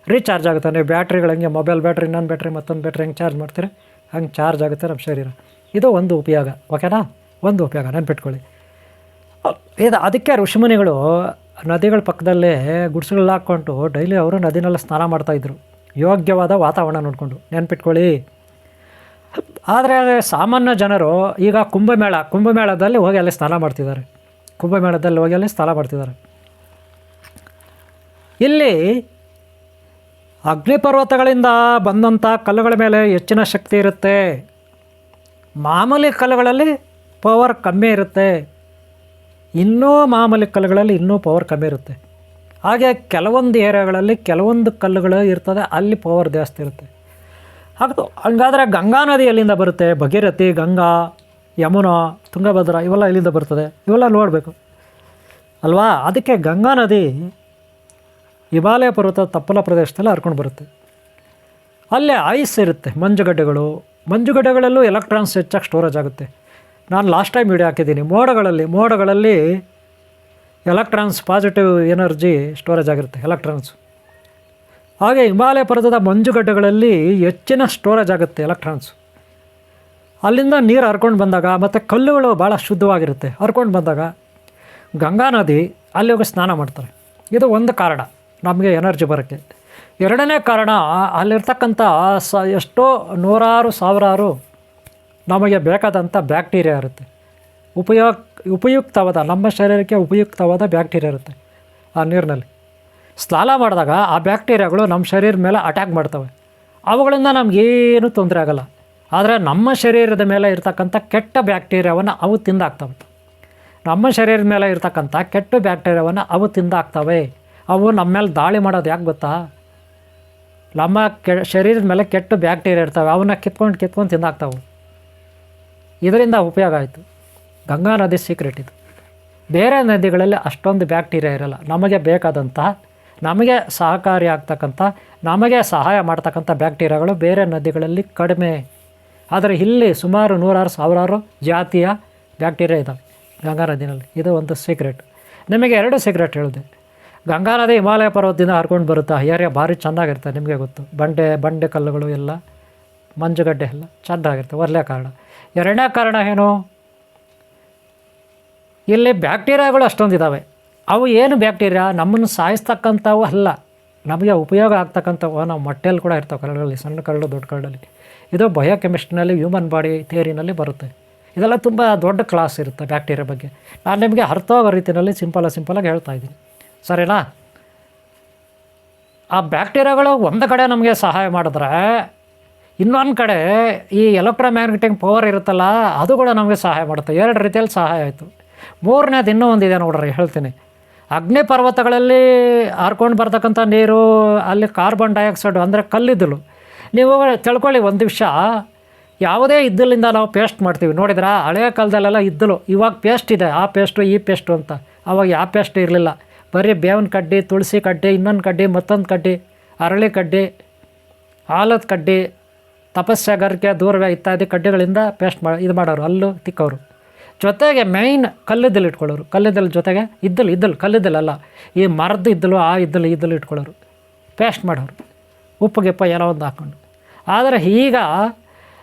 ರೀಚಾರ್ಜ್ ಆಗುತ್ತೆ. ನೀವು ಬ್ಯಾಟ್ರಿಗಳು ಹಂಗೆ ಮೊಬೈಲ್ ಬ್ಯಾಟ್ರಿ, ಇನ್ನೊಂದು ಬ್ಯಾಟ್ರಿ, ಮತ್ತೊಂದು ಬ್ಯಾಟ್ರಿ ಹೆಂಗೆ ಚಾರ್ಜ್ ಮಾಡ್ತೀರಿ ಹಂಗೆ ಚಾರ್ಜ್ ಆಗುತ್ತೆ ನಮ್ಮ ಶರೀರ. ಇದು ಒಂದು ಉಪಯೋಗ, ಓಕೆನಾ? ಒಂದು ಉಪಯೋಗ ನೆನ್ಪಿಟ್ಕೊಳ್ಳಿ. ಅದಕ್ಕೆ ಋಷಿಮುನಿಗಳು ನದಿಗಳ ಪಕ್ಕದಲ್ಲೇ ಗುಡಿಸಲು ಹಾಕ್ಕೊಂಡು ಡೈಲಿ ಅವರು ನದಿನೆಲ್ಲ ಸ್ನಾನ ಮಾಡ್ತಾಯಿದ್ರು, ಯೋಗ್ಯವಾದ ವಾತಾವರಣ ನೋಡಿಕೊಂಡು, ನೆನ್ಪಿಟ್ಕೊಳ್ಳಿ. ಆದರೆ ಸಾಮಾನ್ಯ ಜನರು ಈಗ ಕುಂಭಮೇಳದಲ್ಲಿ ಹೋಗಿ ಅಲ್ಲಿ ಸ್ನಾನ ಮಾಡ್ತಿದ್ದಾರೆ. ಇಲ್ಲಿ ಅಗ್ನಿಪರ್ವತಗಳಿಂದ ಬಂದಂಥ ಕಲ್ಲುಗಳ ಮೇಲೆ ಹೆಚ್ಚಿನ ಶಕ್ತಿ ಇರುತ್ತೆ. ಮಾಮೂಲಿ ಕಲ್ಲುಗಳಲ್ಲಿ ಪವರ್ ಕಮ್ಮಿ ಇರುತ್ತೆ, ಮಾಮೂಲಿ ಕಲ್ಲುಗಳಲ್ಲಿ ಇನ್ನೂ ಪವರ್ ಕಮ್ಮಿ ಇರುತ್ತೆ. ಹಾಗೆ ಕೆಲವೊಂದು ಏರಿಯಾಗಳಲ್ಲಿ ಕೆಲವೊಂದು ಕಲ್ಲುಗಳು ಇರ್ತದೆ, ಅಲ್ಲಿ ಪವರ್ ಜಾಸ್ತಿ ಇರುತ್ತೆ. ಹಂಗಾದರೆ ಗಂಗಾ ನದಿ ಎಲ್ಲಿಂದ ಬರುತ್ತೆ? ಭಗೀರಥಿ, ಗಂಗಾ, ಯಮುನಾ, ತುಂಗಭದ್ರಾ ಇವೆಲ್ಲ ಎಲ್ಲಿಂದ ಬರ್ತದೆ? ಇವೆಲ್ಲ ನೋಡಬೇಕು ಅಲ್ವಾ? ಅದಕ್ಕೆ ಗಂಗಾ ನದಿ ಹಿಮಾಲಯ ಪರ್ವತ ತಪ್ಪಲ ಪ್ರದೇಶದಲ್ಲಿ ಹರ್ಕೊಂಡು ಬರುತ್ತೆ. ಅಲ್ಲೇ ಐಸ್ ಇರುತ್ತೆ, ಮಂಜುಗಡ್ಡೆಗಳಲ್ಲೂ ಎಲೆಕ್ಟ್ರಾನ್ಸ್ ಹೆಚ್ಚಾಗಿ ಸ್ಟೋರೇಜ್ ಆಗುತ್ತೆ. ನಾನು ಲಾಸ್ಟ್ ಟೈಮ್ ವಿಡಿಯೋ ಹಾಕಿದ್ದೀನಿ. ಮೋಡಗಳಲ್ಲಿ ಎಲೆಕ್ಟ್ರಾನ್ಸ್, ಪಾಸಿಟಿವ್ ಎನರ್ಜಿ ಸ್ಟೋರೇಜ್ ಆಗಿರುತ್ತೆ, ಎಲೆಕ್ಟ್ರಾನ್ಸ್. ಹಾಗೆ ಹಿಮಾಲಯ ಪರ್ವತದ ಮಂಜುಗಡ್ಡೆಗಳಲ್ಲಿ ಹೆಚ್ಚಿನ ಸ್ಟೋರೇಜ್ ಆಗುತ್ತೆ ಎಲೆಕ್ಟ್ರಾನ್ಸ್. ಅಲ್ಲಿಂದ ನೀರು ಹರ್ಕೊಂಡು ಬಂದಾಗ, ಮತ್ತು ಕಲ್ಲುಗಳು ಭಾಳ ಶುದ್ಧವಾಗಿರುತ್ತೆ, ಹರ್ಕೊಂಡು ಬಂದಾಗ ಗಂಗಾ ನದಿ ಅಲ್ಲಿ ಹೋಗಿ ಸ್ನಾನ ಮಾಡ್ತಾರೆ. ಇದು ಒಂದು ಕಾರಣ ನಮಗೆ ಎನರ್ಜಿ ಬರೋಕ್ಕೆ. ಎರಡನೇ ಕಾರಣ, ಅಲ್ಲಿರ್ತಕ್ಕಂಥ ಎಷ್ಟೋ ನೂರಾರು ಸಾವಿರಾರು ನಮಗೆ ಬೇಕಾದಂಥ ಬ್ಯಾಕ್ಟೀರಿಯಾ ಇರುತ್ತೆ. ಉಪಯುಕ್ತವಾದ, ನಮ್ಮ ಶರೀರಕ್ಕೆ ಉಪಯುಕ್ತವಾದ ಬ್ಯಾಕ್ಟೀರಿಯಾ ಇರುತ್ತೆ ಆ ನೀರಿನಲ್ಲಿ. ಸ್ನಾನ ಮಾಡಿದಾಗ ಆ ಬ್ಯಾಕ್ಟೀರಿಯಾಗಳು ನಮ್ಮ ಶರೀರದ ಮೇಲೆ ಅಟ್ಯಾಕ್ ಮಾಡ್ತವೆ. ಅವುಗಳಿಂದ ನಮಗೇನು ತೊಂದರೆ ಆಗೋಲ್ಲ. ಆದರೆ ನಮ್ಮ ಶರೀರದ ಮೇಲೆ ಇರ್ತಕ್ಕಂಥ ಕೆಟ್ಟ ಬ್ಯಾಕ್ಟೀರಿಯಾವನ್ನು ಅವು ತಿಂದಾಕ್ತವೆ. ಅವು ನಮ್ಮ ಮೇಲೆ ದಾಳಿ ಮಾಡೋದು ಯಾಕೆ ಗೊತ್ತಾ? ನಮ್ಮ ಶರೀರದ ಮೇಲೆ ಕೆಟ್ಟ ಬ್ಯಾಕ್ಟೀರಿಯಾ ಇರ್ತವೆ, ಅವನ್ನ ಕಿತ್ಕೊಂಡು ತಿಂದಾಕ್ತಾವೆ. ಇದರಿಂದ ಉಪಯೋಗ ಆಯಿತು. ಗಂಗಾ ನದಿ ಸೀಕ್ರೆಟ್ ಇದು. ಬೇರೆ ನದಿಗಳಲ್ಲಿ ಅಷ್ಟೊಂದು ಬ್ಯಾಕ್ಟೀರಿಯಾ ಇರಲ್ಲ. ನಮಗೆ ಬೇಕಾದಂತಹ, ನಮಗೆ ಸಹಕಾರಿ ಆಗ್ತಕ್ಕಂಥ, ನಮಗೆ ಸಹಾಯ ಮಾಡ್ತಕ್ಕಂಥ ಬ್ಯಾಕ್ಟೀರಿಯಾಗಳು ಬೇರೆ ನದಿಗಳಲ್ಲಿ ಕಡಿಮೆ. ಆದರೆ ಇಲ್ಲಿ ಸುಮಾರು ನೂರಾರು ಸಾವಿರಾರು ಜಾತಿಯ ಬ್ಯಾಕ್ಟೀರಿಯಾ ಇದ್ದಾವೆ ಗಂಗಾ ನದಿನಲ್ಲಿ. ಇದು ಒಂದು ಸೀಕ್ರೆಟ್. ನಿಮಗೆ 2 ಸೀಕ್ರೆಟ್ ಹೇಳಿದೆ. ಗಂಗಾ ನದಿ ಹಿಮಾಲಯ ಪರ್ವತದಿಂದ ಹರ್ಕೊಂಡು ಬರುತ್ತೆ. ಆ ಏರಿಯಾ ಭಾರಿ ಚೆಂದಾಗಿರುತ್ತೆ, ನಿಮಗೆ ಗೊತ್ತು. ಬಂಡೆ ಕಲ್ಲುಗಳು ಎಲ್ಲ, ಮಂಜುಗಡ್ಡೆ ಎಲ್ಲ ಚೆಂದಾಗಿರ್ತವೆ. ಒಳ್ಳೆಯ ಕಾರಣ. ಎರಡನೇ ಕಾರಣ ಏನು? ಇಲ್ಲಿ ಬ್ಯಾಕ್ಟೀರಿಯಾಗಳು ಅಷ್ಟೊಂದಿದ್ದಾವೆ. ಅವು ಏನು ಬ್ಯಾಕ್ಟೀರಿಯಾ? ನಮ್ಮನ್ನು ಸಾಯಿಸ್ತಕ್ಕಂಥವು ಅಲ್ಲ, ನಮಗೆ ಉಪಯೋಗ ಆಗ್ತಕ್ಕಂಥವು. ನಾವು ಮೊಟ್ಟೆಯಲ್ಲಿ ಕೂಡ ಇರ್ತವೆ ಕರಳುಗಳಲ್ಲಿ, ಸಣ್ಣ ಕರಳು, ದೊಡ್ಡ ಕರಳಲ್ಲಿ. ಇದು ಬಯೋಕೆಮಿಸ್ಟ್ರಿನಲ್ಲಿ, ಹ್ಯೂಮನ್ ಬಾಡಿ ಥಿಯರಿನಲ್ಲಿ ಬರುತ್ತೆ. ಇದೆಲ್ಲ ತುಂಬ ದೊಡ್ಡ ಕ್ಲಾಸ್ ಇರುತ್ತೆ ಬ್ಯಾಕ್ಟೀರಿಯಾ ಬಗ್ಗೆ. ನಾನು ನಿಮಗೆ ಅರ್ಥ ಆಗೋ ರೀತಿಯಲ್ಲಿ ಸಿಂಪಲಾಗಿ ಹೇಳ್ತಾ ಇದ್ದೀನಿ, ಸರಿನಾ? ಆ ಬ್ಯಾಕ್ಟೀರಿಯಾಗಳು ಒಂದು ಕಡೆ ನಮಗೆ ಸಹಾಯ ಮಾಡಿದ್ರೆ, ಇನ್ನೊಂದು ಕಡೆ ಈ ಎಲೆಕ್ಟ್ರೋಮ್ಯಾಗ್ನೆಟಿಕ್ ಪವರ್ ಇರುತ್ತಲ್ಲ, ಅದು ಕೂಡ ನಮಗೆ ಸಹಾಯ ಮಾಡುತ್ತೆ. 2 ರೀತಿಯಲ್ಲಿ ಸಹಾಯ ಆಯಿತು. ಮೂರನೇದು ಇನ್ನೂ ಒಂದಿದೆ ನೋಡ್ರಿ, ಹೇಳ್ತೀನಿ. ಅಗ್ನಿ ಪರ್ವತಗಳಲ್ಲಿ ಹರ್ಕೊಂಡು ಬರ್ತಕ್ಕಂಥ ನೀರು, ಅಲ್ಲಿ ಕಾರ್ಬನ್ ಡೈಆಕ್ಸೈಡು ಅಂದರೆ ಕಲ್ಲಿದ್ದಲು. ನೀವು ತಿಳ್ಕೊಳ್ಳಿ ಒಂದು ವಿಷಯ, ಯಾವುದೇ ಇದ್ದಲಿಂದ ನಾವು ಪೇಸ್ಟ್ ಮಾಡ್ತೀವಿ ನೋಡಿದ್ರಾ, ಹಳೆಯ ಕಾಲದಲ್ಲೆಲ್ಲ ಇದ್ದಲು. ಇವಾಗ ಪೇಸ್ಟ್ ಇದೆ, ಆ ಪೇಸ್ಟು ಈ ಪೇಸ್ಟು ಅಂತ. ಅವಾಗ ಯಾವ ಪೇಸ್ಟ್ ಇರಲಿಲ್ಲ, ಬರೀ ಬೇವಿನ ಕಡ್ಡಿ, ತುಳಸಿ ಕಡ್ಡಿ, ಇನ್ನೊಂದು ಕಡ್ಡಿ, ಮತ್ತೊಂದು ಕಡ್ಡಿ, ಅರಳಿ ಕಡ್ಡಿ, ಆಲದ ಕಡ್ಡಿ, ತಪಸ್ಯ, ಗರಿಕೆ, ದೂರ್ವೆ ಇತ್ಯಾದಿ ಕಡ್ಡಿಗಳಿಂದ ಪೇಸ್ಟ್ ಇದು ಮಾಡೋರು, ಅಲ್ಲು ತಿಕ್ಕೋರು. ಜೊತೆಗೆ ಮೇಯ್ನ್ ಕಲ್ಲಿದ್ದಲು ಇಟ್ಕೊಳ್ಳೋರು. ಕಲ್ಲಿದ್ದಲು ಜೊತೆಗೆ ಇದ್ದಲು ಕಲ್ಲಿದ್ದಲಲ್ಲ, ಈ ಮರದ ಇದ್ದಲು, ಆ ಇದ್ದಲು ಇಟ್ಕೊಳ್ಳೋರು, ಪೇಸ್ಟ್ ಮಾಡೋರು, ಉಪ್ಪು ಗಿಪ್ಪ ಏನೋ ಒಂದು ಹಾಕ್ಕೊಂಡು. ಆದರೆ ಈಗ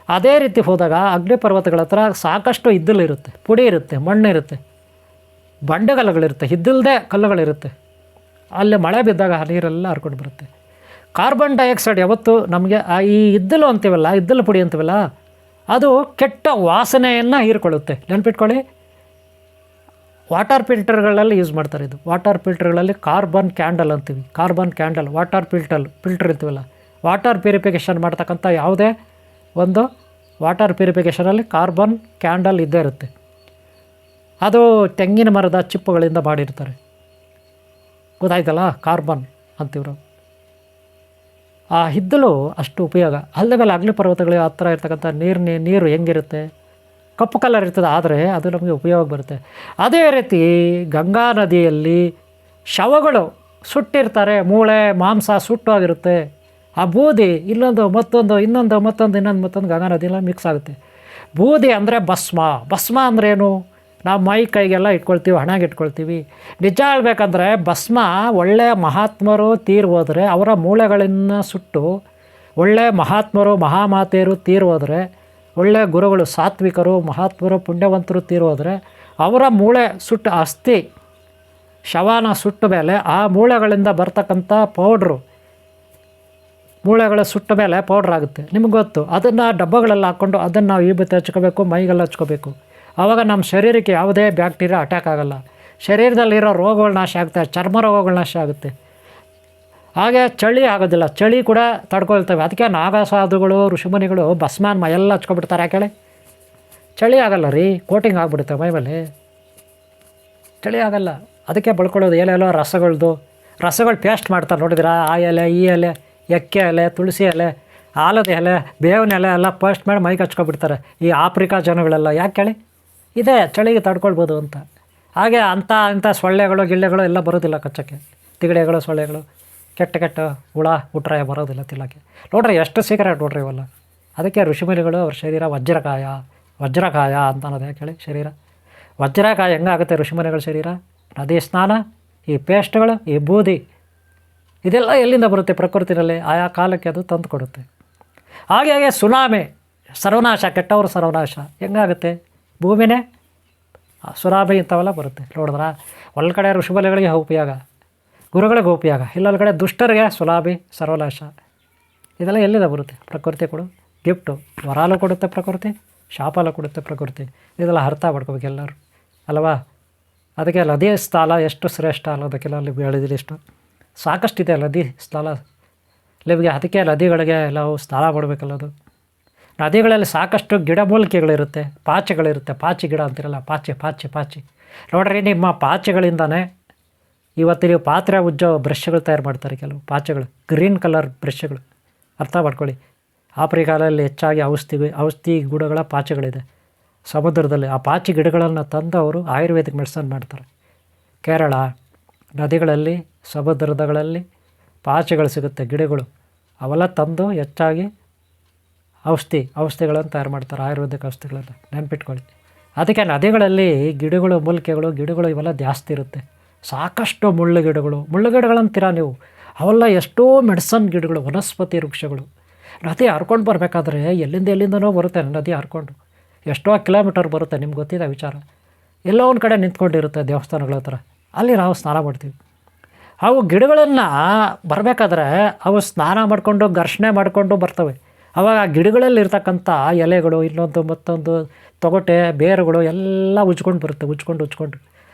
ಅದೇ ರೀತಿ ಹೋದಾಗ ಅಗ್ನಿ ಪರ್ವತಗಳ ಹತ್ರ ಸಾಕಷ್ಟು ಇದ್ದಲು ಇರುತ್ತೆ, ಪುಡಿ ಇರುತ್ತೆ, ಮಣ್ಣು ಇರುತ್ತೆ, ಬಂಡೆಗಲ್ಲುಗಳಿರುತ್ತೆ, ಇದ್ದಲ್ದೇ ಕಲ್ಲುಗಳಿರುತ್ತೆ. ಅಲ್ಲಿ ಮಳೆ ಬಿದ್ದಾಗ ಆ ನೀರೆಲ್ಲ ಹರ್ಕೊಂಡು ಬರುತ್ತೆ. ಕಾರ್ಬನ್ ಡೈಆಕ್ಸೈಡ್ ಯಾವತ್ತು ನಮಗೆ ಈ ಇದ್ದಲು ಅಂತೀವಲ್ಲ, ಇದ್ದಲು ಪುಡಿ ಅಂತೀವಲ್ಲ, ಅದು ಕೆಟ್ಟ ವಾಸನೆಯನ್ನು ಹೀರ್ಕೊಳ್ಳುತ್ತೆ. ನೆನ್ಪಿಟ್ಕೊಳ್ಳಿ, ವಾಟರ್ ಫಿಲ್ಟರ್ಗಳಲ್ಲಿ ಯೂಸ್ ಮಾಡ್ತಾರೆ ಇದು. ವಾಟರ್ ಫಿಲ್ಟರ್ಗಳಲ್ಲಿ ಕಾರ್ಬನ್ ಕ್ಯಾಂಡಲ್ ಅಂತೀವಿ, ಕಾರ್ಬನ್ ಕ್ಯಾಂಡಲ್, ವಾಟರ್ ಫಿಲ್ಟರ್ ಇರ್ತೀವಲ್ಲ, ವಾಟರ್ ಪ್ಯೂರಿಫಿಕೇಷನ್ ಮಾಡ್ತಕ್ಕಂಥ ಯಾವುದೇ ಒಂದು ವಾಟರ್ ಪ್ಯೂರಿಫಿಕೇಷನಲ್ಲಿ ಕಾರ್ಬನ್ ಕ್ಯಾಂಡಲ್ ಇದ್ದೇ ಇರುತ್ತೆ. ಅದು ತೆಂಗಿನ ಮರದ ಚಿಪ್ಪುಗಳಿಂದ ಮಾಡಿರ್ತಾರೆ, ಗೊತ್ತಾಯ್ತಲ್ಲ, ಕಾರ್ಬನ್ ಅಂತೀವ್ರು. ಆ ಹಿದ್ದಲು ಅಷ್ಟು ಉಪಯೋಗ. ಅಲ್ಲದ ಮೇಲೆ ಅಗ್ನಿ ಪರ್ವತಗಳಿಗೆ ಹತ್ತಿರ ಇರ್ತಕ್ಕಂಥ ನೀರು ಹೆಂಗಿರುತ್ತೆ, ಕಪ್ಪು ಕಲರ್ ಇರ್ತದೆ, ಆದರೆ ಅದು ನಮಗೆ ಉಪಯೋಗ ಬರುತ್ತೆ. ಅದೇ ರೀತಿ ಗಂಗಾ ನದಿಯಲ್ಲಿ ಶವಗಳು ಸುಟ್ಟಿರ್ತಾರೆ, ಮೂಳೆ ಮಾಂಸ ಸುಟ್ಟೋಗಿರುತ್ತೆ. ಆ ಬೂದಿ ಇನ್ನೊಂದು ಗಂಗಾ ನದಿಯೆಲ್ಲ ಮಿಕ್ಸ್ ಆಗುತ್ತೆ. ಬೂದಿ ಅಂದರೆ ಭಸ್ಮ ಅಂದರೆ ಏನು, ನಾವು ಮೈ ಕೈಗೆಲ್ಲ ಇಟ್ಕೊಳ್ತೀವಿ, ಹಣೆಗೆ ಇಟ್ಕೊಳ್ತೀವಿ. ನಿಜ ಹೇಳ್ಬೇಕಂದ್ರೆ ಭಸ್ಮ ಒಳ್ಳೆಯ ಮಹಾತ್ಮರು ತೀರಿ ಹೋದರೆ, ಅವರ ಮೂಳೆಗಳನ್ನು ಸುಟ್ಟು, ಒಳ್ಳೆಯ ಮಹಾತ್ಮರು ಮಹಾಮಾತೆಯರು ತೀರಿ ಹೋದರೆ, ಒಳ್ಳೆಯ ಗುರುಗಳು ಸಾತ್ವಿಕರು ಮಹಾತ್ಮರು ಪುಣ್ಯವಂತರು ತೀರಿ ಹೋದರೆ, ಅವರ ಮೂಳೆ ಸುಟ್ಟು ಅಸ್ಥಿ ಶವನ ಸುಟ್ಟ ಮೇಲೆ ಆ ಮೂಳೆಗಳಿಂದ ಬರ್ತಕ್ಕಂಥ ಪೌಡ್ರು, ಮೂಳೆಗಳ ಸುಟ್ಟ ಮೇಲೆ ಪೌಡ್ರ್ ಆಗುತ್ತೆ, ನಿಮ್ಗೆ ಗೊತ್ತು. ಅದನ್ನು ಡಬ್ಬಗಳಲ್ಲಿ ಹಾಕ್ಕೊಂಡು ಅದನ್ನು ನಾವು ವಿಭೂತಿ ಹಚ್ಕೋಬೇಕು, ಮೈಗೆಲ್ಲ ಹಚ್ಕೋಬೇಕು. ಆವಾಗ ನಮ್ಮ ಶರೀರಕ್ಕೆ ಯಾವುದೇ ಬ್ಯಾಕ್ಟೀರಿಯಾ ಅಟ್ಯಾಕ್ ಆಗೋಲ್ಲ, ಶರೀರದಲ್ಲಿರೋ ರೋಗಗಳು ನಾಶ ಆಗುತ್ತೆ, ಚರ್ಮ ರೋಗಗಳು ನಾಶ ಆಗುತ್ತೆ. ಹಾಗೆ ಚಳಿ ಆಗೋದಿಲ್ಲ, ಚಳಿ ಕೂಡ ತಡ್ಕೊಳ್ತೇವೆ. ಅದಕ್ಕೆ ನಾಗಸಾಧುಗಳು ಋಷಿಮುನಿಗಳು ಭಸ್ಮಾನ್ ಮೈಯೆಲ್ಲ ಹಚ್ಕೊಬಿಡ್ತಾರೆ. ಯಾಕೆ ಚಳಿ ಆಗಲ್ಲ ರೀ, ಕೋಟಿಂಗ್ ಆಗಿಬಿಡುತ್ತೆ ಮೈ ಮೇಲೆ, ಚಳಿ ಆಗಲ್ಲ. ಅದಕ್ಕೆ ಬಳ್ಕೊಳ್ಳೋದು ಎಲ್ಲೆಲ್ಲೋ ರಸಗಳು ಪೇಸ್ಟ್ ಮಾಡ್ತಾರೆ ನೋಡಿದಿರಾ, ಆ ಎಲೆ, ಈ ಎಲೆ, ಎಕ್ಕೆ ಎಲೆ, ತುಳಸಿ ಎಲೆ, ಆಲದ ಎಲೆ, ಬೇವಿನ ಎಲೆ ಎಲ್ಲ ಪೇಸ್ಟ್ ಮಾಡಿ ಮೈಗೆ ಹಚ್ಕೊಬಿಡ್ತಾರೆ ಈ ಆಫ್ರಿಕಾ ಜನಗಳೆಲ್ಲ. ಯಾಕೆ ಹೇಳಿ, ಇದೇ ಚಳಿಗೆ ತಡ್ಕೊಳ್ಬೋದು ಅಂತ. ಹಾಗೆ ಅಂಥ ಸೊಳ್ಳೆಗಳು ಗಿಳ್ಳೆಗಳು ಎಲ್ಲ ಬರೋದಿಲ್ಲ ಕಚ್ಚಕ್ಕೆ, ತಿಗಡೆಗಳು ಸೊಳ್ಳೆಗಳು ಕೆಟ್ಟ ಹುಳ ಹುಟ್ರಾಯ ಬರೋದಿಲ್ಲ ತಿನ್ನೋಕ್ಕೆ. ನೋಡ್ರಿ ಎಷ್ಟು ಸೀಕ್ರೆಟ್ ನೋಡ್ರಿ ಇವೆಲ್ಲ. ಅದಕ್ಕೆ ಋಷಿಮುನಿಗಳು ಅವ್ರ ಶರೀರ ವಜ್ರಕಾಯ ಅಂತ ಅನ್ನೋದು. ಯಾಕೆ ಹೇಳಿ, ಶರೀರ ವಜ್ರಕಾಯ ಹೆಂಗಾಗುತ್ತೆ ಋಷಿಮುನಿಗಳ ಶರೀರ? ನದಿ ಸ್ನಾನ, ಈ ಪೇಸ್ಟ್ಗಳು, ಈ ಬೂದಿ, ಇದೆಲ್ಲ ಎಲ್ಲಿಂದ ಬರುತ್ತೆ? ಪ್ರಕೃತಿನಲ್ಲಿ ಆಯಾ ಕಾಲಕ್ಕೆ ಅದು ತಂದು ಕೊಡುತ್ತೆ. ಹಾಗೆ ಸುನಾಮಿ, ಸರ್ವನಾಶ, ಕೆಟ್ಟವರು ಸರ್ವನಾಶ ಹೆಂಗಾಗುತ್ತೆ? ಭೂಮಿನೇ ಸುನಾಮಿ ಇಂಥವೆಲ್ಲ ಬರುತ್ತೆ. ನೋಡಿದ್ರ ಒಂದು ಕಡೆ ಋಷಿಮುನಿಗಳಿಗೆ ಉಪಯೋಗ, ಗುರುಗಳಿಗೆ ಉಪಯೋಗ, ಇಲ್ಲೊಂದು ಕಡೆ ದುಷ್ಟರಿಗೆ ಸುನಾಮಿ, ಸರ್ವನಾಶ. ಇದೆಲ್ಲ ಎಲ್ಲಿಂದ ಬರುತ್ತೆ? ಪ್ರಕೃತಿ ಕೊಡು ಗಿಫ್ಟು. ವರಾಲು ಕೊಡುತ್ತೆ ಪ್ರಕೃತಿ, ಶಾಪಲ ಕೊಡುತ್ತೆ ಪ್ರಕೃತಿ. ಇದೆಲ್ಲ ಅರ್ಥ ಮಾಡ್ಕೋಬೇಕು ಎಲ್ಲರೂ ಅಲ್ವಾ? ಅದಕ್ಕೆ ನದಿ ಸ್ಥಳ ಎಷ್ಟು ಶ್ರೇಷ್ಠ ಅನ್ನೋದಕ್ಕೆಲ್ಲ ಅಲ್ಲಿ ಹೇಳಿದಿಲ್ಲ. ಇಷ್ಟು ಸಾಕಷ್ಟಿದೆ ನದಿ ಸ್ಥಳ ನಿಮಗೆ. ಅದಕ್ಕೆ ನದಿಗಳಿಗೆ ನಾವು ಸ್ನಾನ ಮಾಡಬೇಕಲ್ಲದು. ನದಿಗಳಲ್ಲಿ ಸಾಕಷ್ಟು ಗಿಡಮೂಲಿಕೆಗಳಿರುತ್ತೆ, ಪಾಚಿಗಳಿರುತ್ತೆ. ಪಾಚಿ ಗಿಡ ಅಂತಿರಲ್ಲ, ಪಾಚಿ ನೋಡ್ರಿ, ನಿಮ್ಮ ಪಾಚಿಗಳಿಂದನೇ ಇವತ್ತು ನೀವು ಪಾತ್ರೆ ಉಜ್ಜೋ ಬ್ರಷ್ಗಳು ತಯಾರು ಮಾಡ್ತಾರೆ. ಕೆಲವು ಪಾಚಿಗಳು ಗ್ರೀನ್ ಕಲರ್ ಬ್ರಷ್ಗಳು, ಅರ್ಥ ಮಾಡ್ಕೊಳ್ಳಿ. ಆಫ್ರಿಕಾದಲ್ಲಿ ಹೆಚ್ಚಾಗಿ ಔಷಧಿ ಗಿಡಗಳ ಪಾಚಿಗಳಿದೆ ಸಮುದ್ರದಲ್ಲಿ. ಆ ಪಾಚಿ ಗಿಡಗಳನ್ನು ತಂದು ಅವರು ಆಯುರ್ವೇದಿಕ್ ಮೆಡಿಸನ್ ಮಾಡ್ತಾರೆ. ಕೇರಳ ನದಿಗಳಲ್ಲಿ, ಸಮುದ್ರಗಳಲ್ಲಿ ಪಾಚಿಗಳು ಸಿಗುತ್ತೆ, ಗಿಡಗಳು. ಅವೆಲ್ಲ ತಂದು ಹೆಚ್ಚಾಗಿ ಔಷಧಿಗಳನ್ನು ತಯಾರು ಮಾಡ್ತಾರೆ, ಆಯುರ್ವೇದಿಕ್ ಔಷಧಿಗಳನ್ನು. ನೆನ್ಪಿಟ್ಕೊಳ್ಳಿ. ಅದಕ್ಕೆ ನದಿಗಳಲ್ಲಿ ಗಿಡಗಳು ಇವೆಲ್ಲ ಜಾಸ್ತಿ ಇರುತ್ತೆ. ಸಾಕಷ್ಟು ಮುಳ್ಳುಗಿಡಗಳಂತೀರ ನೀವು, ಅವೆಲ್ಲ ಎಷ್ಟೋ ಮೆಡಿಸನ್ ಗಿಡಗಳು, ವನಸ್ಪತಿ ವೃಕ್ಷಗಳು. ನದಿ ಹರ್ಕೊಂಡು ಬರಬೇಕಾದ್ರೆ ಎಲ್ಲಿಂದನೋ ಬರುತ್ತೆ ನದಿ ಹರ್ಕೊಂಡು. ಎಷ್ಟೋ ಕಿಲೋಮೀಟರ್ ಬರುತ್ತೆ, ನಿಮ್ಗೆ ಗೊತ್ತಿದೆ ವಿಚಾರ. ಎಲ್ಲೋ ಒಂದು ಕಡೆ ನಿಂತ್ಕೊಂಡಿರುತ್ತೆ ದೇವಸ್ಥಾನಗಳ ಹತ್ರ, ಅಲ್ಲಿ ನಾವು ಸ್ನಾನ ಮಾಡ್ತೀವಿ. ಅವು ಗಿಡಗಳನ್ನು ಬರಬೇಕಾದ್ರೆ ಅವು ಸ್ನಾನ ಮಾಡಿಕೊಂಡು ಘರ್ಷಣೆ ಮಾಡಿಕೊಂಡು ಬರ್ತವೆ. ಆವಾಗ ಆ ಗಿಡಗಳಲ್ಲಿರ್ತಕ್ಕಂಥ ಎಲೆಗಳು, ಇನ್ನೊಂದು ಮತ್ತೊಂದು ತೊಗಟೆ, ಬೇರುಗಳು ಎಲ್ಲ ಉಜ್ಕೊಂಡು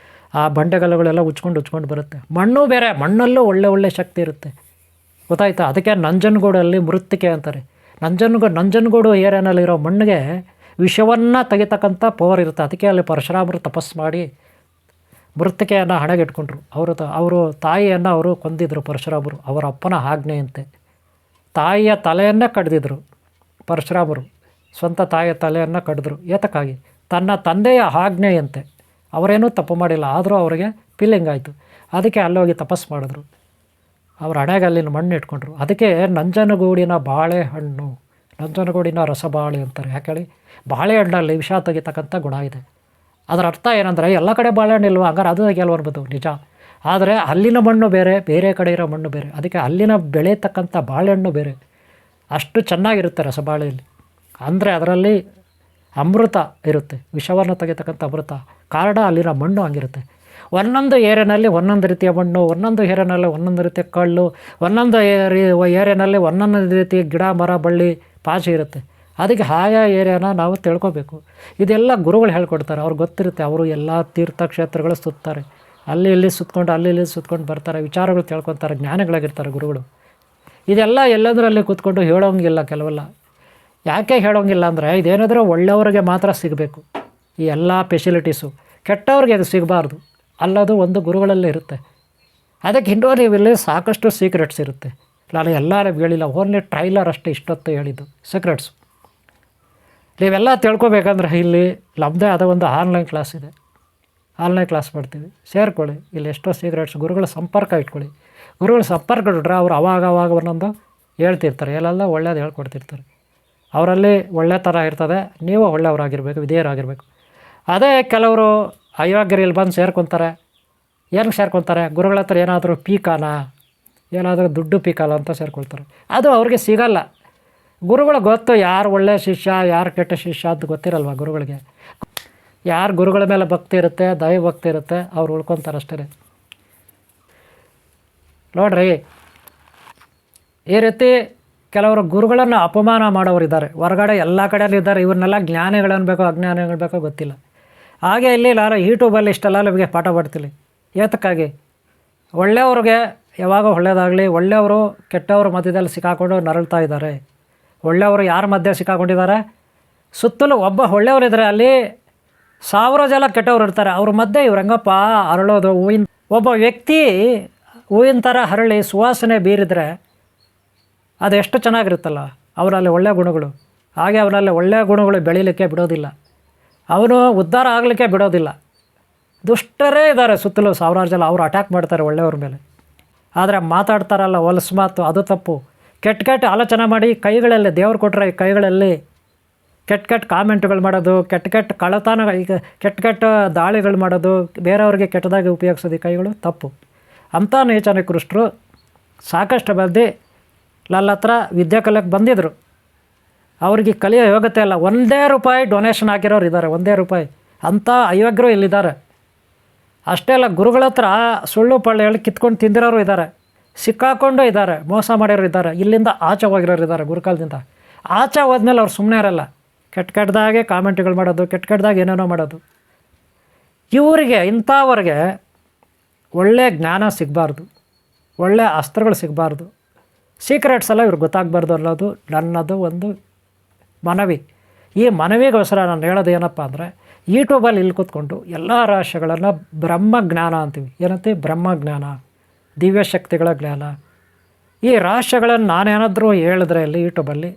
ಆ ಬಂಡೆಗಲ್ಲುಗಳೆಲ್ಲ ಉಜ್ಕೊಂಡು ಬರುತ್ತೆ. ಮಣ್ಣು ಬೇರೆ, ಮಣ್ಣಲ್ಲೂ ಒಳ್ಳೆ ಶಕ್ತಿ ಇರುತ್ತೆ, ಗೊತ್ತಾಯ್ತಾ? ಅದಕ್ಕೆ ನಂಜನಗೂಡಲ್ಲಿ ಮೃತ್ತಿಕೆ ಅಂತಾರೆ. ನಂಜನಗೂಡು ಏರಿಯಾನಲ್ಲಿರೋ ಮಣ್ಣಿಗೆ ವಿಷವನ್ನು ತೆಗಿತಕ್ಕಂಥ ಪವರ್ ಇರುತ್ತೆ. ಅದಕ್ಕೆ ಅಲ್ಲಿ ಪರಶುರಾಮರು ತಪಸ್ಸು ಮಾಡಿ ಮೃತ್ತಿಕೆಯನ್ನು ಹಣೆಗಿಟ್ಕೊಂಡ್ರು. ಅವರು ತಾಯಿಯನ್ನು ಅವರು ಕೊಂದಿದ್ರು ಪರಶುರಾಮರು, ಅವರ ಅಪ್ಪನ ಆಜ್ಞೆಯಂತೆ. ತಾಯಿಯ ತಲೆಯನ್ನೇ ಕಡ್ದಿದ್ರು ಪರಶುರಾಮರು, ಸ್ವಂತ ತಾಯಿಯ ತಲೆಯನ್ನು ಕಡಿದ್ರು. ಏತಕ್ಕಾಗಿ? ತನ್ನ ತಂದೆಯ ಆಜ್ಞೆಯಂತೆ. ಅವರೇನೂ ತಪ್ಪು ಮಾಡಿಲ್ಲ, ಆದರೂ ಅವರಿಗೆ ಫೀಲಿಂಗ್ ಆಯಿತು. ಅದಕ್ಕೆ ಅಲ್ಲೋಗಿ ತಪಸ್ಸು ಮಾಡಿದ್ರು. ಅವ್ರ ಹಣೆಗೆ ಅಲ್ಲಿನ ಮಣ್ಣು ಇಟ್ಕೊಂಡ್ರು. ಅದಕ್ಕೆ ನಂಜನಗೂಡಿನ ಬಾಳೆಹಣ್ಣು, ನಂಜನಗೂಡಿನ ರಸಬಾಳೆ ಅಂತಾರೆ. ಯಾಕೆ ಹೇಳಿ? ಬಾಳೆಹಣ್ಣಲ್ಲಿ ವಿಷ ತೆಗಿತಕ್ಕಂಥ ಗುಣ ಇದೆ. ಅದರ ಅರ್ಥ ಏನಂದರೆ ಎಲ್ಲ ಕಡೆ ಬಾಳೆಹಣ್ಣು ಇಲ್ವ, ಹಂಗಾರೆ ಅದು ತೆಗಿಯಲ್ವ ಅನ್ಬೋದು, ನಿಜ. ಆದರೆ ಅಲ್ಲಿನ ಮಣ್ಣು ಬೇರೆ, ಬೇರೆ ಕಡೆ ಇರೋ ಮಣ್ಣು ಬೇರೆ. ಅದಕ್ಕೆ ಅಲ್ಲಿನ ಬೆಳೆಯತಕ್ಕಂಥ ಬಾಳೆಹಣ್ಣು ಬೇರೆ, ಅಷ್ಟು ಚೆನ್ನಾಗಿರುತ್ತೆ ರಸಬಾಳೆಯಲ್ಲಿ. ಅಂದರೆ ಅದರಲ್ಲಿ ಅಮೃತ ಇರುತ್ತೆ, ವಿಷವನ್ನು ತೆಗಿತಕ್ಕಂಥ ಅಮೃತ. ಕಾರಣ ಅಲ್ಲಿನ ಮಣ್ಣು ಹಂಗಿರುತ್ತೆ. ಒಂದೊಂದು ಏರಿಯಾನಲ್ಲಿ ಒಂದೊಂದು ರೀತಿಯ ಮಣ್ಣು, ಒಂದೊಂದು ಏರಿಯಾನಲ್ಲಿ ಒಂದೊಂದು ರೀತಿಯ ಕಳ್ಳು, ಒಂದೊಂದು ಏರಿಯಾನಲ್ಲಿ ಒಂದೊಂದು ರೀತಿಯ ಗಿಡ ಮರ ಬಳ್ಳಿ ಪಾಚಿ ಇರುತ್ತೆ. ಅದಕ್ಕೆ ಆಯಾ ಏರಿಯಾನ ನಾವು ತಿಳ್ಕೊಬೇಕು. ಇದೆಲ್ಲ ಗುರುಗಳು ಹೇಳ್ಕೊಡ್ತಾರೆ, ಅವ್ರಿಗೆ ಗೊತ್ತಿರುತ್ತೆ. ಅವರು ಎಲ್ಲ ತೀರ್ಥಕ್ಷೇತ್ರಗಳು ಸುತ್ತಾರೆ, ಅಲ್ಲಿ ಇಲ್ಲಿ ಸುತ್ಕೊಂಡು ಬರ್ತಾರೆ, ವಿಚಾರಗಳು ತಿಳ್ಕೊತಾರೆ, ಜ್ಞಾನಿಗಳಾಗಿರ್ತಾರೆ ಗುರುಗಳು. ಇದೆಲ್ಲ ಎಲ್ಲದರಲ್ಲಿ ಕೂತ್ಕೊಂಡು ಹೇಳೋಂಗಿಲ್ಲ ಕೆಲವೆಲ್ಲ. ಯಾಕೆ ಹೇಳೋಂಗಿಲ್ಲ ಅಂದರೆ ಇದೇನಾದರೂ ಒಳ್ಳೆಯವ್ರಿಗೆ ಮಾತ್ರ ಸಿಗಬೇಕು ಈ ಎಲ್ಲ ಫೆಸಿಲಿಟೀಸು, ಕೆಟ್ಟವ್ರಿಗೆ ಅದು ಸಿಗಬಾರ್ದು ಅಲ್ಲದು ಒಂದು ಗುರುಗಳಲ್ಲೇ ಇರುತ್ತೆ. ಅದಕ್ಕೆ ಇನ್ನೂ ನೀವು ಇಲ್ಲಿ ಸಾಕಷ್ಟು ಸೀಕ್ರೆಟ್ಸ್ ಇರುತ್ತೆ. ನಾನು ಎಲ್ಲ ಹೇಳಿಲ್ಲ, ಓನ್ಲಿ ಟ್ರೈಲರ್ ಅಷ್ಟೇ ಇಷ್ಟೊತ್ತು ಹೇಳಿದ್ದು ಸೀಕ್ರೆಟ್ಸು. ನೀವೆಲ್ಲ ತಿಳ್ಕೊಬೇಕಂದ್ರೆ ಇಲ್ಲಿ ನಮ್ಮದೇ ಆದ ಒಂದು ಆನ್ಲೈನ್ ಕ್ಲಾಸ್ ಇದೆ, ಆನ್ಲೈನ್ ಕ್ಲಾಸ್ ಮಾಡ್ತೀವಿ, ಸೇರ್ಕೊಳ್ಳಿ. ಇಲ್ಲಿ ಎಷ್ಟೋ ಸೀಕ್ರೆಟ್ಸ್, ಗುರುಗಳ ಸಂಪರ್ಕ ಇಟ್ಕೊಳ್ಳಿ. ಗುರುಗಳ ಸಂಪರ್ಕ ಇಟ್ರೆ ಅವ್ರು ಅವಾಗ ಒಂದೊಂದು ಹೇಳ್ತಿರ್ತಾರೆ, ಎಲ್ಲೆಲ್ಲ ಒಳ್ಳೇದು ಹೇಳ್ಕೊಡ್ತಿರ್ತಾರೆ. ಅವರಲ್ಲಿ ಒಳ್ಳೆ ಥರ ಇರ್ತದೆ, ನೀವು ಒಳ್ಳೆಯವರಾಗಿರ್ಬೇಕು, ವಿಧೇಯರಾಗಿರಬೇಕು. ಅದೇ ಕೆಲವರು ಅಯೋಗ್ಯರು ಇಲ್ಲಿ ಬಂದು ಸೇರ್ಕೊತಾರೆ. ಏನಕ್ಕೆ ಸೇರ್ಕೊತಾರೆ? ಗುರುಗಳ ಹತ್ರ ಏನಾದರೂ ಪೀಕಾನ, ಏನಾದರೂ ದುಡ್ಡು ಪೀಕಲ್ಲ ಅಂತ ಸೇರ್ಕೊಳ್ತಾರೆ. ಅದು ಅವ್ರಿಗೆ ಸಿಗಲ್ಲ. ಗುರುಗಳಿಗೆ ಗೊತ್ತು ಯಾರು ಒಳ್ಳೆಯ ಶಿಷ್ಯ, ಯಾರು ಕೆಟ್ಟ ಶಿಷ್ಯ ಅಂತ ಗೊತ್ತಿರಲ್ವ ಗುರುಗಳಿಗೆ. ಯಾರು ಗುರುಗಳ ಮೇಲೆ ಭಕ್ತಿ ಇರುತ್ತೆ, ದೈವಭಕ್ತಿ ಇರುತ್ತೆ, ಅವ್ರು ಉಳ್ಕೊತಾರೆ ಅಷ್ಟೇ. ನೋಡ್ರಿ, ಈ ರೀತಿ ಕೆಲವರು ಗುರುಗಳನ್ನು ಅಪಮಾನ ಮಾಡೋರಿದ್ದಾರೆ, ಹೊರಗಡೆ ಎಲ್ಲ ಕಡೆಯಲ್ಲಿ ಇದ್ದಾರೆ. ಇವ್ರನ್ನೆಲ್ಲ ಜ್ಞಾನಿಗಳು ಬೇಕೋ ಅಜ್ಞಾನಿಗಳು ಬೇಕೋ ಗೊತ್ತಿಲ್ಲ. ಹಾಗೆ ಇಲ್ಲಿ ನಾನು ಯೂಟ್ಯೂಬಲ್ಲಿ ಇಷ್ಟೆಲ್ಲ ನಿಮಗೆ ಪಾಠ ಮಾಡ್ತೀನಿ. ಏತಕ್ಕಾಗಿ? ಒಳ್ಳೆಯವ್ರಿಗೆ ಯಾವಾಗ ಒಳ್ಳೆಯದಾಗಲಿ. ಒಳ್ಳೆಯವರು ಕೆಟ್ಟವ್ರ ಮಧ್ಯದಲ್ಲಿ ಸಿಕ್ಕಾಕೊಂಡು ನರಳ್ತಾ ಇದ್ದಾರೆ. ಒಳ್ಳೆಯವರು ಯಾರ ಮಧ್ಯೆ ಸಿಕ್ಕಾಕೊಂಡಿದ್ದಾರೆ? ಸುತ್ತಲೂ ಒಬ್ಬ ಒಳ್ಳೆಯವರಿದ್ದಾರೆ, ಅಲ್ಲಿ 1000 ಜನ ಕೆಟ್ಟವ್ರು ಇರ್ತಾರೆ. ಅವ್ರ ಮಧ್ಯೆ ಇವ್ರು ಹೆಂಗಪ್ಪ ಅರಳೋದು? ಒಬ್ಬ ವ್ಯಕ್ತಿ ಹೂವಿನ ಥರ ಹರಳಿ ಸುವಾಸನೆ ಬೀರಿದರೆ ಅದು ಎಷ್ಟು ಚೆನ್ನಾಗಿರುತ್ತಲ್ಲ, ಅವರಲ್ಲಿ ಒಳ್ಳೆಯ ಗುಣಗಳು. ಹಾಗೆ ಅವನಲ್ಲಿ ಒಳ್ಳೆಯ ಗುಣಗಳು ಬೆಳೀಲಿಕ್ಕೆ ಬಿಡೋದಿಲ್ಲ, ಅವನು ಉದ್ಧಾರ ಆಗಲಿಕ್ಕೆ ಬಿಡೋದಿಲ್ಲ. ದುಷ್ಟರೇ ಇದ್ದಾರೆ ಸುತ್ತಲೂ 1000 ಜನ, ಅವರು ಅಟ್ಯಾಕ್ ಮಾಡ್ತಾರೆ ಒಳ್ಳೆಯವ್ರ ಮೇಲೆ. ಆದರೆ ಮಾತಾಡ್ತಾರಲ್ಲ ಹೊಲಸು ಮಾತು, ಅದು ತಪ್ಪು. ಕೆಟ್ಟ ಆಲೋಚನೆ ಮಾಡಿ ಕೈಗಳಲ್ಲಿ, ದೇವ್ರು ಕೊಟ್ಟರೆ ಈ ಕೈಗಳಲ್ಲಿ ಕೆಟ್ಟ ಕಾಮೆಂಟ್ಗಳು ಮಾಡೋದು, ಕೆಟ್ಟ ಕಳ್ಳತನ, ಈಗ ಕೆಟ್ಟ ದಾಳಿಗಳು ಮಾಡೋದು, ಬೇರೆಯವ್ರಿಗೆ ಕೆಟ್ಟದಾಗಿ ಉಪಯೋಗಿಸೋದು, ಈ ಕೈಗಳು ತಪ್ಪು. ಅಂಥ ನೀಚ ನಿಕೃಷ್ಟರು ಸಾಕಷ್ಟು ಮಂದಿ ನನ್ನ ಹತ್ರ ವಿದ್ಯೆ ಕಲಿಯಕ್ಕೆ ಬಂದಿದ್ದರು. ಅವ್ರಿಗೆ ಕಲಿಯೋ ಯೋಗ್ಯತೆ ಇಲ್ಲ. ₹1 ಡೊನೇಷನ್ ಹಾಕಿರೋರು ಇದ್ದಾರೆ, ₹1. ಅಂಥ ಅಯೋಗ್ಯರು ಇಲ್ಲಿದ್ದಾರೆ. ಅಷ್ಟೇ ಅಲ್ಲ, ಗುರುಗಳ ಹತ್ರ ಸುಳ್ಳು ಪಳ್ಳು ಹೇಳಿ ಕಿತ್ಕೊಂಡು ತಿಂದಿರೋರು ಇದ್ದಾರೆ, ಸಿಕ್ಕಾಕೊಂಡು ಇದ್ದಾರೆ, ಮೋಸ ಮಾಡಿರೋರು ಇದ್ದಾರೆ, ಇಲ್ಲಿಂದ ಆಚೆ ಹೋಗಿರೋರು ಇದ್ದಾರೆ. ಗುರುಕಾಲದಿಂದ ಆಚೆ ಹೋದ್ಮೇಲೆ ಅವ್ರು ಸುಮ್ಮನೆ ಇರಲ್ಲ, ಕೆಟ್ಟದಾಗೆ ಕಾಮೆಂಟ್ಗಳು ಮಾಡೋದು, ಕೆಟ್ಟದಾಗಿ ಏನೇನೋ ಮಾಡೋದು. ಇವರಿಗೆ, ಇಂಥವ್ರಿಗೆ ಒಳ್ಳೆಯ ಜ್ಞಾನ ಸಿಗಬಾರ್ದು, ಒಳ್ಳೆಯ ಅಸ್ತ್ರಗಳು ಸಿಗಬಾರ್ದು, ಸೀಕ್ರೆಟ್ಸ್ ಎಲ್ಲ ಇವ್ರಿಗೆ ಗೊತ್ತಾಗಬಾರ್ದು ಅನ್ನೋದು ನನ್ನದು ಒಂದು ಮನವಿ. ಈ ಮನವಿಗೋಸ್ಕರ ನಾನು ಹೇಳೋದು ಏನಪ್ಪ ಅಂದರೆ, ಯೂಟ್ಯೂಬಲ್ಲಿ ಇಲ್ಲಿ ಕೂತ್ಕೊಂಡು ಎಲ್ಲ ರಹಸ್ಯಗಳನ್ನು ಬ್ರಹ್ಮಜ್ಞಾನ ಅಂತೀವಿ. ಏನಂತೀವಿ? ಬ್ರಹ್ಮಜ್ಞಾನ, ದಿವ್ಯಶಕ್ತಿಗಳ ಜ್ಞಾನ. ಈ ರಹಸ್ಯಗಳನ್ನು ನಾನೇನಾದರೂ ಹೇಳಿದ್ರೆ ಅಲ್ಲಿ ಯೂಟ್ಯೂಬಲ್ಲಿ,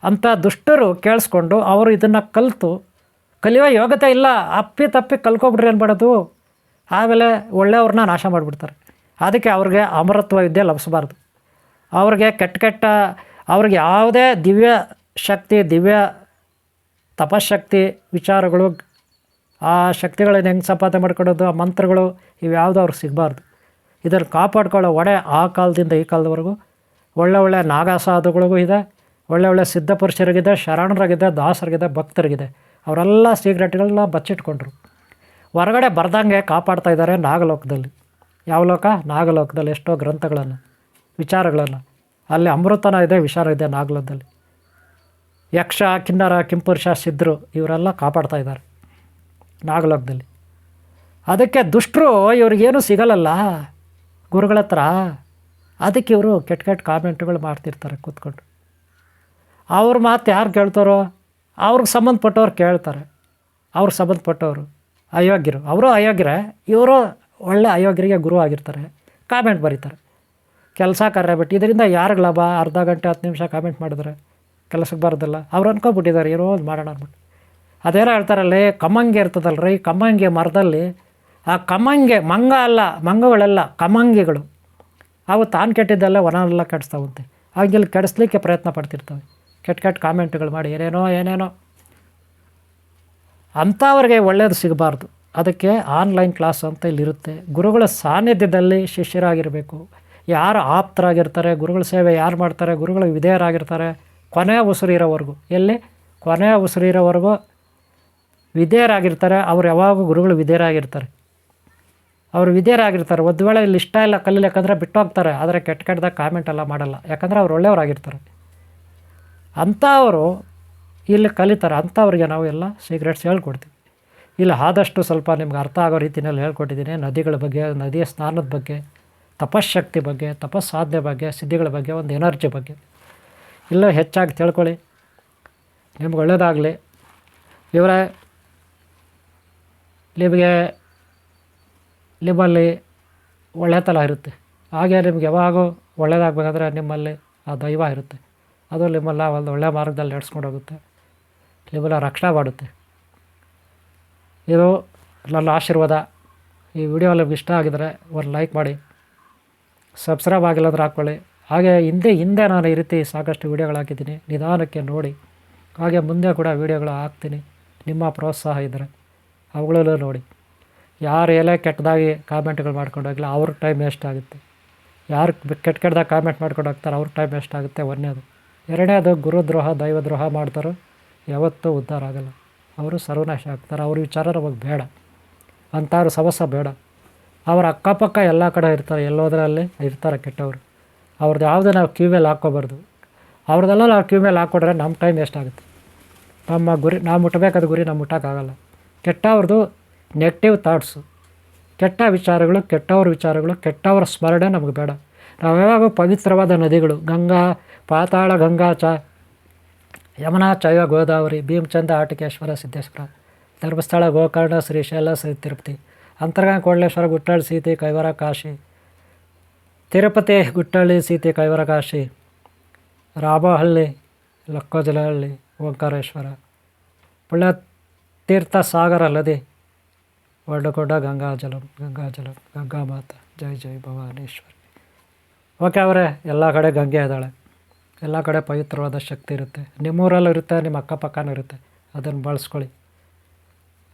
ಅಂಥ ದುಷ್ಟರು ಕೇಳಿಸ್ಕೊಂಡು ಅವರು ಇದನ್ನು ಕಲಿಯೋ ಯೋಗ್ಯತೆ ಇಲ್ಲ, ತಪ್ಪಿ ಕಲ್ಕೊಬಿಟ್ರೆ ಏನು ಮಾಡೋದು? ಆಮೇಲೆ ಒಳ್ಳೆಯವ್ರನ್ನ ನಾಶ ಮಾಡಿಬಿಡ್ತಾರೆ. ಅದಕ್ಕೆ ಅವ್ರಿಗೆ ಅಮರತ್ವ ವಿದ್ಯೆ ಲಭಿಸಬಾರ್ದು. ಅವ್ರಿಗೆ ಕೆಟ್ಟ ಅವ್ರಿಗೆ ಯಾವುದೇ ದಿವ್ಯ ಶಕ್ತಿ, ದಿವ್ಯ ತಪಶಕ್ತಿ ವಿಚಾರಗಳು, ಆ ಶಕ್ತಿಗಳನ್ನ ಹೆಂಗೆ ಸಂಪಾದನೆ ಮಾಡ್ಕೊಳ್ಳೋದು, ಆ ಮಂತ್ರಗಳು, ಇವ್ಯಾವುದೂ ಅವ್ರಿಗೆ ಸಿಗಬಾರ್ದು. ಇದನ್ನು ಕಾಪಾಡ್ಕೊಳ್ಳೋ ಹೊಣೆ ಆ ಕಾಲದಿಂದ ಈ ಕಾಲದವರೆಗೂ ಒಳ್ಳೆ ನಾಗಸಾಧುಗಳಿಗೂ ಇದೆ, ಒಳ್ಳೆ ಸಿದ್ಧಪುರುಷರಿಗಿದೆ, ಶರಣರಾಗಿದೆ, ದಾಸರಿಗಿದೆ, ಭಕ್ತರಿಗಿದೆ. ಅವರೆಲ್ಲ ಸೀಕ್ರೆಟ್ಗಳನ್ನ ಬಚ್ಚಿಟ್ಕೊಂಡ್ರು, ಹೊರಗಡೆ ಬರ್ದಂಗೆ ಕಾಪಾಡ್ತಾ ಇದ್ದಾರೆ ನಾಗಲೋಕದಲ್ಲಿ. ಯಾವ ಲೋಕ? ನಾಗಲೋಕದಲ್ಲಿ ಎಷ್ಟೋ ಗ್ರಂಥಗಳನ್ನು, ವಿಚಾರಗಳನ್ನು, ಅಲ್ಲಿ ಅಮೃತನ ಇದೆ, ವಿಚಾರ ಇದೆ ನಾಗಲೋಕದಲ್ಲಿ. ಯಕ್ಷ, ಕಿನ್ನರ, ಕಿಂಪುರುಷ, ಸಿದ್ಧರು ಇವರೆಲ್ಲ ಕಾಪಾಡ್ತಾ ಇದ್ದಾರೆ ನಾಗಲೋಕದಲ್ಲಿ. ಅದಕ್ಕೆ ದುಷ್ಟರು ಇವ್ರಿಗೇನು ಸಿಗಲ್ಲಲ್ಲ ಗುರುಗಳ ಹತ್ರ, ಅದಕ್ಕೆ ಇವರು ಕೆಟ್ಟ ಕಾಮೆಂಟ್ಗಳು ಮಾಡ್ತಿರ್ತಾರೆ ಕೂತ್ಕೊಂಡು. ಅವ್ರ ಮಾತು ಯಾರು ಕೇಳ್ತಾರೋ ಅವ್ರಿಗೆ ಸಂಬಂಧಪಟ್ಟವ್ರು ಕೇಳ್ತಾರೆ. ಅವ್ರಿಗೆ ಸಂಬಂಧಪಟ್ಟವರು ಅಯೋಗ್ಯರು, ಅವರು ಅಯೋಗ್ಯರೇ, ಇವರು ಒಳ್ಳೆ ಅಯೋಗ್ಯರಿಗೆ ಗುರು ಆಗಿರ್ತಾರೆ, ಕಾಮೆಂಟ್ ಬರೀತಾರೆ. ಕೆಲಸ ಕಾರ್ಯ ಬಿಟ್ಟು ಇದರಿಂದ ಯಾರಿಗೆ ಲಾಭ? ಅರ್ಧ ಗಂಟೆ 10 ನಿಮಿಷ ಕಾಮೆಂಟ್ ಮಾಡಿದ್ರೆ ಕೆಲಸಕ್ಕೆ ಬರೋದಿಲ್ಲ. ಅವ್ರು ಅನ್ಕೊಬಿಟ್ಟಿದ್ದಾರೆ ಏನೋ ಒಂದು ಮಾಡೋಣ ಅಂದ್ಬಿಟ್ಟು. ಅದೇನೋ ಹೇಳ್ತಾರಲ್ಲಿ, ಕಮ್ಮಂಗೆ ಇರ್ತದಲ್ಲ ರೀ, ಕಮ್ಮಂಗೆ ಮರದಲ್ಲಿ ಆ ಕಮ್ಮಂಗೆ ಮಂಗ ಅಲ್ಲ, ಮಂಗಗಳೆಲ್ಲ ಕಮ್ಮಂಗಿಗಳು, ಅವು ತಾನು ಕೆಟ್ಟಿದ್ದೆಲ್ಲ ವನನೆಲ್ಲ ಕೆಡಿಸ್ತಾವಂತೆ. ಹಾಗೆಲ್ಲಿ ಕೆಡಿಸ್ಲಿಕ್ಕೆ ಪ್ರಯತ್ನ ಪಡ್ತಿರ್ತವೆ, ಕೆಟ್ಟ ಕೆಟ್ಟ ಕಾಮೆಂಟ್ಗಳು ಮಾಡಿ ಏನೇನೋ. ಅಂಥವ್ರಿಗೆ ಒಳ್ಳೆಯದು ಸಿಗಬಾರ್ದು. ಅದಕ್ಕೆ ಆನ್ಲೈನ್ ಕ್ಲಾಸ್ ಅಂತ ಇಲ್ಲಿರುತ್ತೆ. ಗುರುಗಳ ಸಾನ್ನಿಧ್ಯದಲ್ಲಿ ಶಿಷ್ಯರಾಗಿರಬೇಕು. ಯಾರು ಆಪ್ತರಾಗಿರ್ತಾರೆ, ಗುರುಗಳ ಸೇವೆ ಯಾರು ಮಾಡ್ತಾರೆ, ಗುರುಗಳಿಗೆ ವಿಧೇಯರಾಗಿರ್ತಾರೆ ಕೊನೆಯ ಉಸಿರಿರೋವರೆಗೂ, ಎಲ್ಲಿ ಕೊನೆಯ ಉಸಿರಿರೋವರೆಗೂ ವಿಧೇಯರಾಗಿರ್ತಾರೆ. ಅವ್ರು ಯಾವಾಗೂ ಗುರುಗಳು ವಿಧೇಯರಾಗಿರ್ತಾರೆ. ಅವರು ವಿಧೇಯರಾಗಿರ್ತಾರೆ. ಒಂದು ವೇಳೆ ಇಲ್ಲಿ ಇಷ್ಟ ಇಲ್ಲ ಕಲೀಲಿಕ್ಕಂದ್ರೆ ಬಿಟ್ಟು ಹೋಗ್ತಾರೆ, ಆದರೆ ಕೆಟ್ಟದಾಗ ಕಾಮೆಂಟ್ ಎಲ್ಲ ಮಾಡಲ್ಲ, ಯಾಕಂದರೆ ಅವ್ರು ಒಳ್ಳೆಯವರಾಗಿರ್ತಾರೆ. ಅಂಥವರು ಇಲ್ಲಿ ಕಲಿತಾರೆ. ಅಂಥವ್ರಿಗೆ ನಾವು ಎಲ್ಲ ಸೀಕ್ರೆಟ್ಸ್ ಹೇಳ್ಕೊಡ್ತೀವಿ. ಇಲ್ಲಿ ಆದಷ್ಟು ಸ್ವಲ್ಪ ನಿಮ್ಗೆ ಅರ್ಥ ಆಗೋ ರೀತಿಯಲ್ಲಿ ಹೇಳ್ಕೊಟ್ಟಿದ್ದೀನಿ. ನದಿಗಳ ಬಗ್ಗೆ, ನದಿಯ ಸ್ನಾನದ ಬಗ್ಗೆ, ತಪಶ್ಶಕ್ತಿ ಬಗ್ಗೆ, ತಪಸ್ಸಾಧನೆ ಬಗ್ಗೆ, ಸಿದ್ಧಿಗಳ ಬಗ್ಗೆ, ಒಂದು ಎನರ್ಜಿ ಬಗ್ಗೆ ಇಲ್ಲ ಹೆಚ್ಚಾಗಿ ತಿಳ್ಕೊಳ್ಳಿ. ನಿಮ್ಗೆ ಒಳ್ಳೆಯದಾಗಲಿ. ಇವರೇ ನಿಮ್ಮಲ್ಲಿ ಒಳ್ಳೆತನ ಇರುತ್ತೆ. ಹಾಗೆ ನಿಮ್ಗೆ ಯಾವಾಗೂ ಒಳ್ಳೆಯದಾಗಬೇಕಾದ್ರೆ ನಿಮ್ಮಲ್ಲಿ ಆ ದೈವ ಇರುತ್ತೆ. ಅದು ನಿಮ್ಮಲ್ಲ ಒಂದು ಒಳ್ಳೆಯ ಮಾರ್ಗದಲ್ಲಿ ನಡೆಸ್ಕೊಂಡು ಹೋಗುತ್ತೆ, ನಿಮ್ಮನ್ನ ರಕ್ಷಣೆ ಮಾಡುತ್ತೆ. ಇದು ನನ್ನ ಆಶೀರ್ವಾದ. ಈ ವಿಡಿಯೋ ನಿಮ್ಗೆ ಇಷ್ಟ ಆಗಿದರೆ ಒಂದು ಲೈಕ್ ಮಾಡಿ, ಸಬ್ಸ್ಕ್ರೈಬ್ ಆಗಿಲ್ಲ ಅಂದ್ರೆ ಹಾಕ್ಕೊಳ್ಳಿ. ಹಾಗೆ ಹಿಂದೆ ನಾನು ಈ ರೀತಿ ಸಾಕಷ್ಟು ವೀಡಿಯೋಗಳು ಹಾಕಿದ್ದೀನಿ, ನಿಧಾನಕ್ಕೆ ನೋಡಿ. ಹಾಗೆ ಮುಂದೆ ಕೂಡ ವೀಡಿಯೋಗಳು ಹಾಕ್ತೀನಿ. ನಿಮ್ಮ ಪ್ರೋತ್ಸಾಹ ಇದ್ದರೆ ಅವುಗಳಲ್ಲೂ ನೋಡಿ. ಯಾರು ಎಲ್ಲೇ ಕೆಟ್ಟದಾಗಿ ಕಾಮೆಂಟ್ಗಳು ಮಾಡ್ಕೊಂಡು ಹೋಗಿಲ್ಲ, ಅವ್ರ ಟೈಮ್ ವೇಸ್ಟ್ ಆಗುತ್ತೆ. ಯಾರು ಕೆಟ್ಟದಾಗಿ ಕಾಮೆಂಟ್ ಮಾಡ್ಕೊಂಡು ಹೋಗ್ತಾರೆ ಅವ್ರ ಟೈಮ್ ವೇಸ್ಟ್ ಆಗುತ್ತೆ. ಒಂದನೇದು. ಎರಡನೇದು, ಗುರುದ್ರೋಹ ದೈವದ್ರೋಹ ಮಾಡ್ತಾರೋ ಯಾವತ್ತೂ ಉದ್ಧಾರ ಆಗೋಲ್ಲ, ಅವರು ಸರ್ವನಾಶ ಆಗ್ತಾರೆ. ಅವ್ರ ವಿಚಾರ ನಮಗೆ ಬೇಡ, ಅಂಥವ್ರ ಸಮಸ್ಯೆ ಬೇಡ. ಅವ್ರ ಅಕ್ಕಪಕ್ಕ ಎಲ್ಲ ಕಡೆ ಇರ್ತಾರೆ, ಎಲ್ಲೋದ್ರಲ್ಲಿ ಇರ್ತಾರೆ ಕೆಟ್ಟವರು. ಅವ್ರದ್ದು ಯಾವುದೇ ನಾವು ಕ್ಯೂ ಮೇಲೆ ಹಾಕ್ಕೋಬಾರ್ದು. ಅವ್ರದ್ದೆಲ್ಲ ನಾವು ಕ್ಯೂ ಮೇಲೆ ಹಾಕ್ಕೊಡ್ರೆ ನಮ್ಮ ಟೈಮ್ ವೇಸ್ಟ್ ಆಗುತ್ತೆ. ನಮ್ಮ ಗುರಿ, ನಾವು ಮುಟ್ಟಬೇಕಾದ ಗುರಿ ನಾವು ಮುಟ್ಟೋಕ್ಕಾಗಲ್ಲ. ಕೆಟ್ಟವ್ರದ್ದು ನೆಗೆಟಿವ್ ಥಾಟ್ಸು, ಕೆಟ್ಟ ವಿಚಾರಗಳು, ಕೆಟ್ಟವ್ರ ವಿಚಾರಗಳು, ಕೆಟ್ಟವರ ಸ್ಮರಣೆ ನಮಗೆ ಬೇಡ. ನಾವು ಯಾವಾಗ ಪವಿತ್ರವಾದ ನದಿಗಳು, ಗಂಗಾ, ಪಾತಾಳ ಗಂಗಾ, ಯಮುನಾ, ಚೈವ, ಗೋದಾವರಿ, ಭೀಮಚಂದ, ಆಟಿಕೇಶ್ವರ, ಸಿದ್ದೇಶ್ವರ, ಧರ್ಮಸ್ಥಳ, ಗೋಕರ್ಣ, ಶ್ರೀಶೈಲ, ಶ್ರೀ ತಿರುಪತಿ, ಅಂತರ್ಗಂಗ, ಕೋಡ್ಲೇಶ್ವರ, ಗುಟ್ಟಳ್ಳಿ, ಸೀತೆ, ಕೈವರ, ಕಾಶಿ, ತಿರುಪತಿ, ಗುಟ್ಟಳ್ಳಿ, ಸೀತೆ, ಕೈವರ, ಕಾಶಿ, ರಾಮಹಳ್ಳಿ, ಲಕ್ಕೋಜಲಹಳ್ಳಿ, ಓಂಕಾರೇಶ್ವರ, ಪುಣ್ಯತೀರ್ಥ ಸಾಗರ ನದಿ, ವಡ್ಡಕೊಂಡ, ಗಂಗಾಜಲಂ, ಗಂಗಾ ಮಾತಾ, ಜೈ ಜೈ ಭವಾನೇಶ್ವರಿ. ಓಕೆ ಅವರೇ, ಎಲ್ಲ ಕಡೆ ಗಂಗೆ ಇದ್ದಾಳೆ, ಎಲ್ಲ ಕಡೆ ಪವಿತ್ರವಾದ ಶಕ್ತಿ ಇರುತ್ತೆ. ನಿಮ್ಮೂರಲ್ಲೂ ಇರುತ್ತೆ, ನಿಮ್ಮ ಅಕ್ಕಪಕ್ಕನೂ ಇರುತ್ತೆ. ಅದನ್ನು ಬಳಸ್ಕೊಳ್ಳಿ.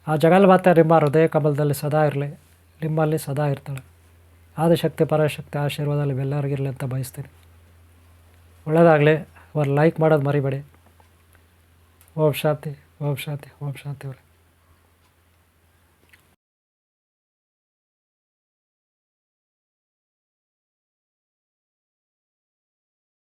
ಆ ಜಗನ್ಮಾತೆ ನಿಮ್ಮ ಹೃದಯ ಕಮಲದಲ್ಲಿ ಸದಾ ಇರಲಿ, ನಿಮ್ಮಲ್ಲಿ ಸದಾ ಇರ್ತಾಳೆ. ಆದಿಶಕ್ತಿ ಪರಾಶಕ್ತಿ ಆಶೀರ್ವಾದ ನಿಮ್ಮೆಲ್ಲರಿಗಿರಲಿ ಅಂತ ಬಯಸ್ತೀನಿ. ಒಳ್ಳೆಯದಾಗಲಿ. ಒಂದು ಲೈಕ್ ಮಾಡೋದು ಮರಿಬೇಡಿ. ಓಂ ಶಾಂತಿ, ಓಂ ಶಾಂತಿ, ಓಂ ಶಾಂತಿ ಅವರೇ.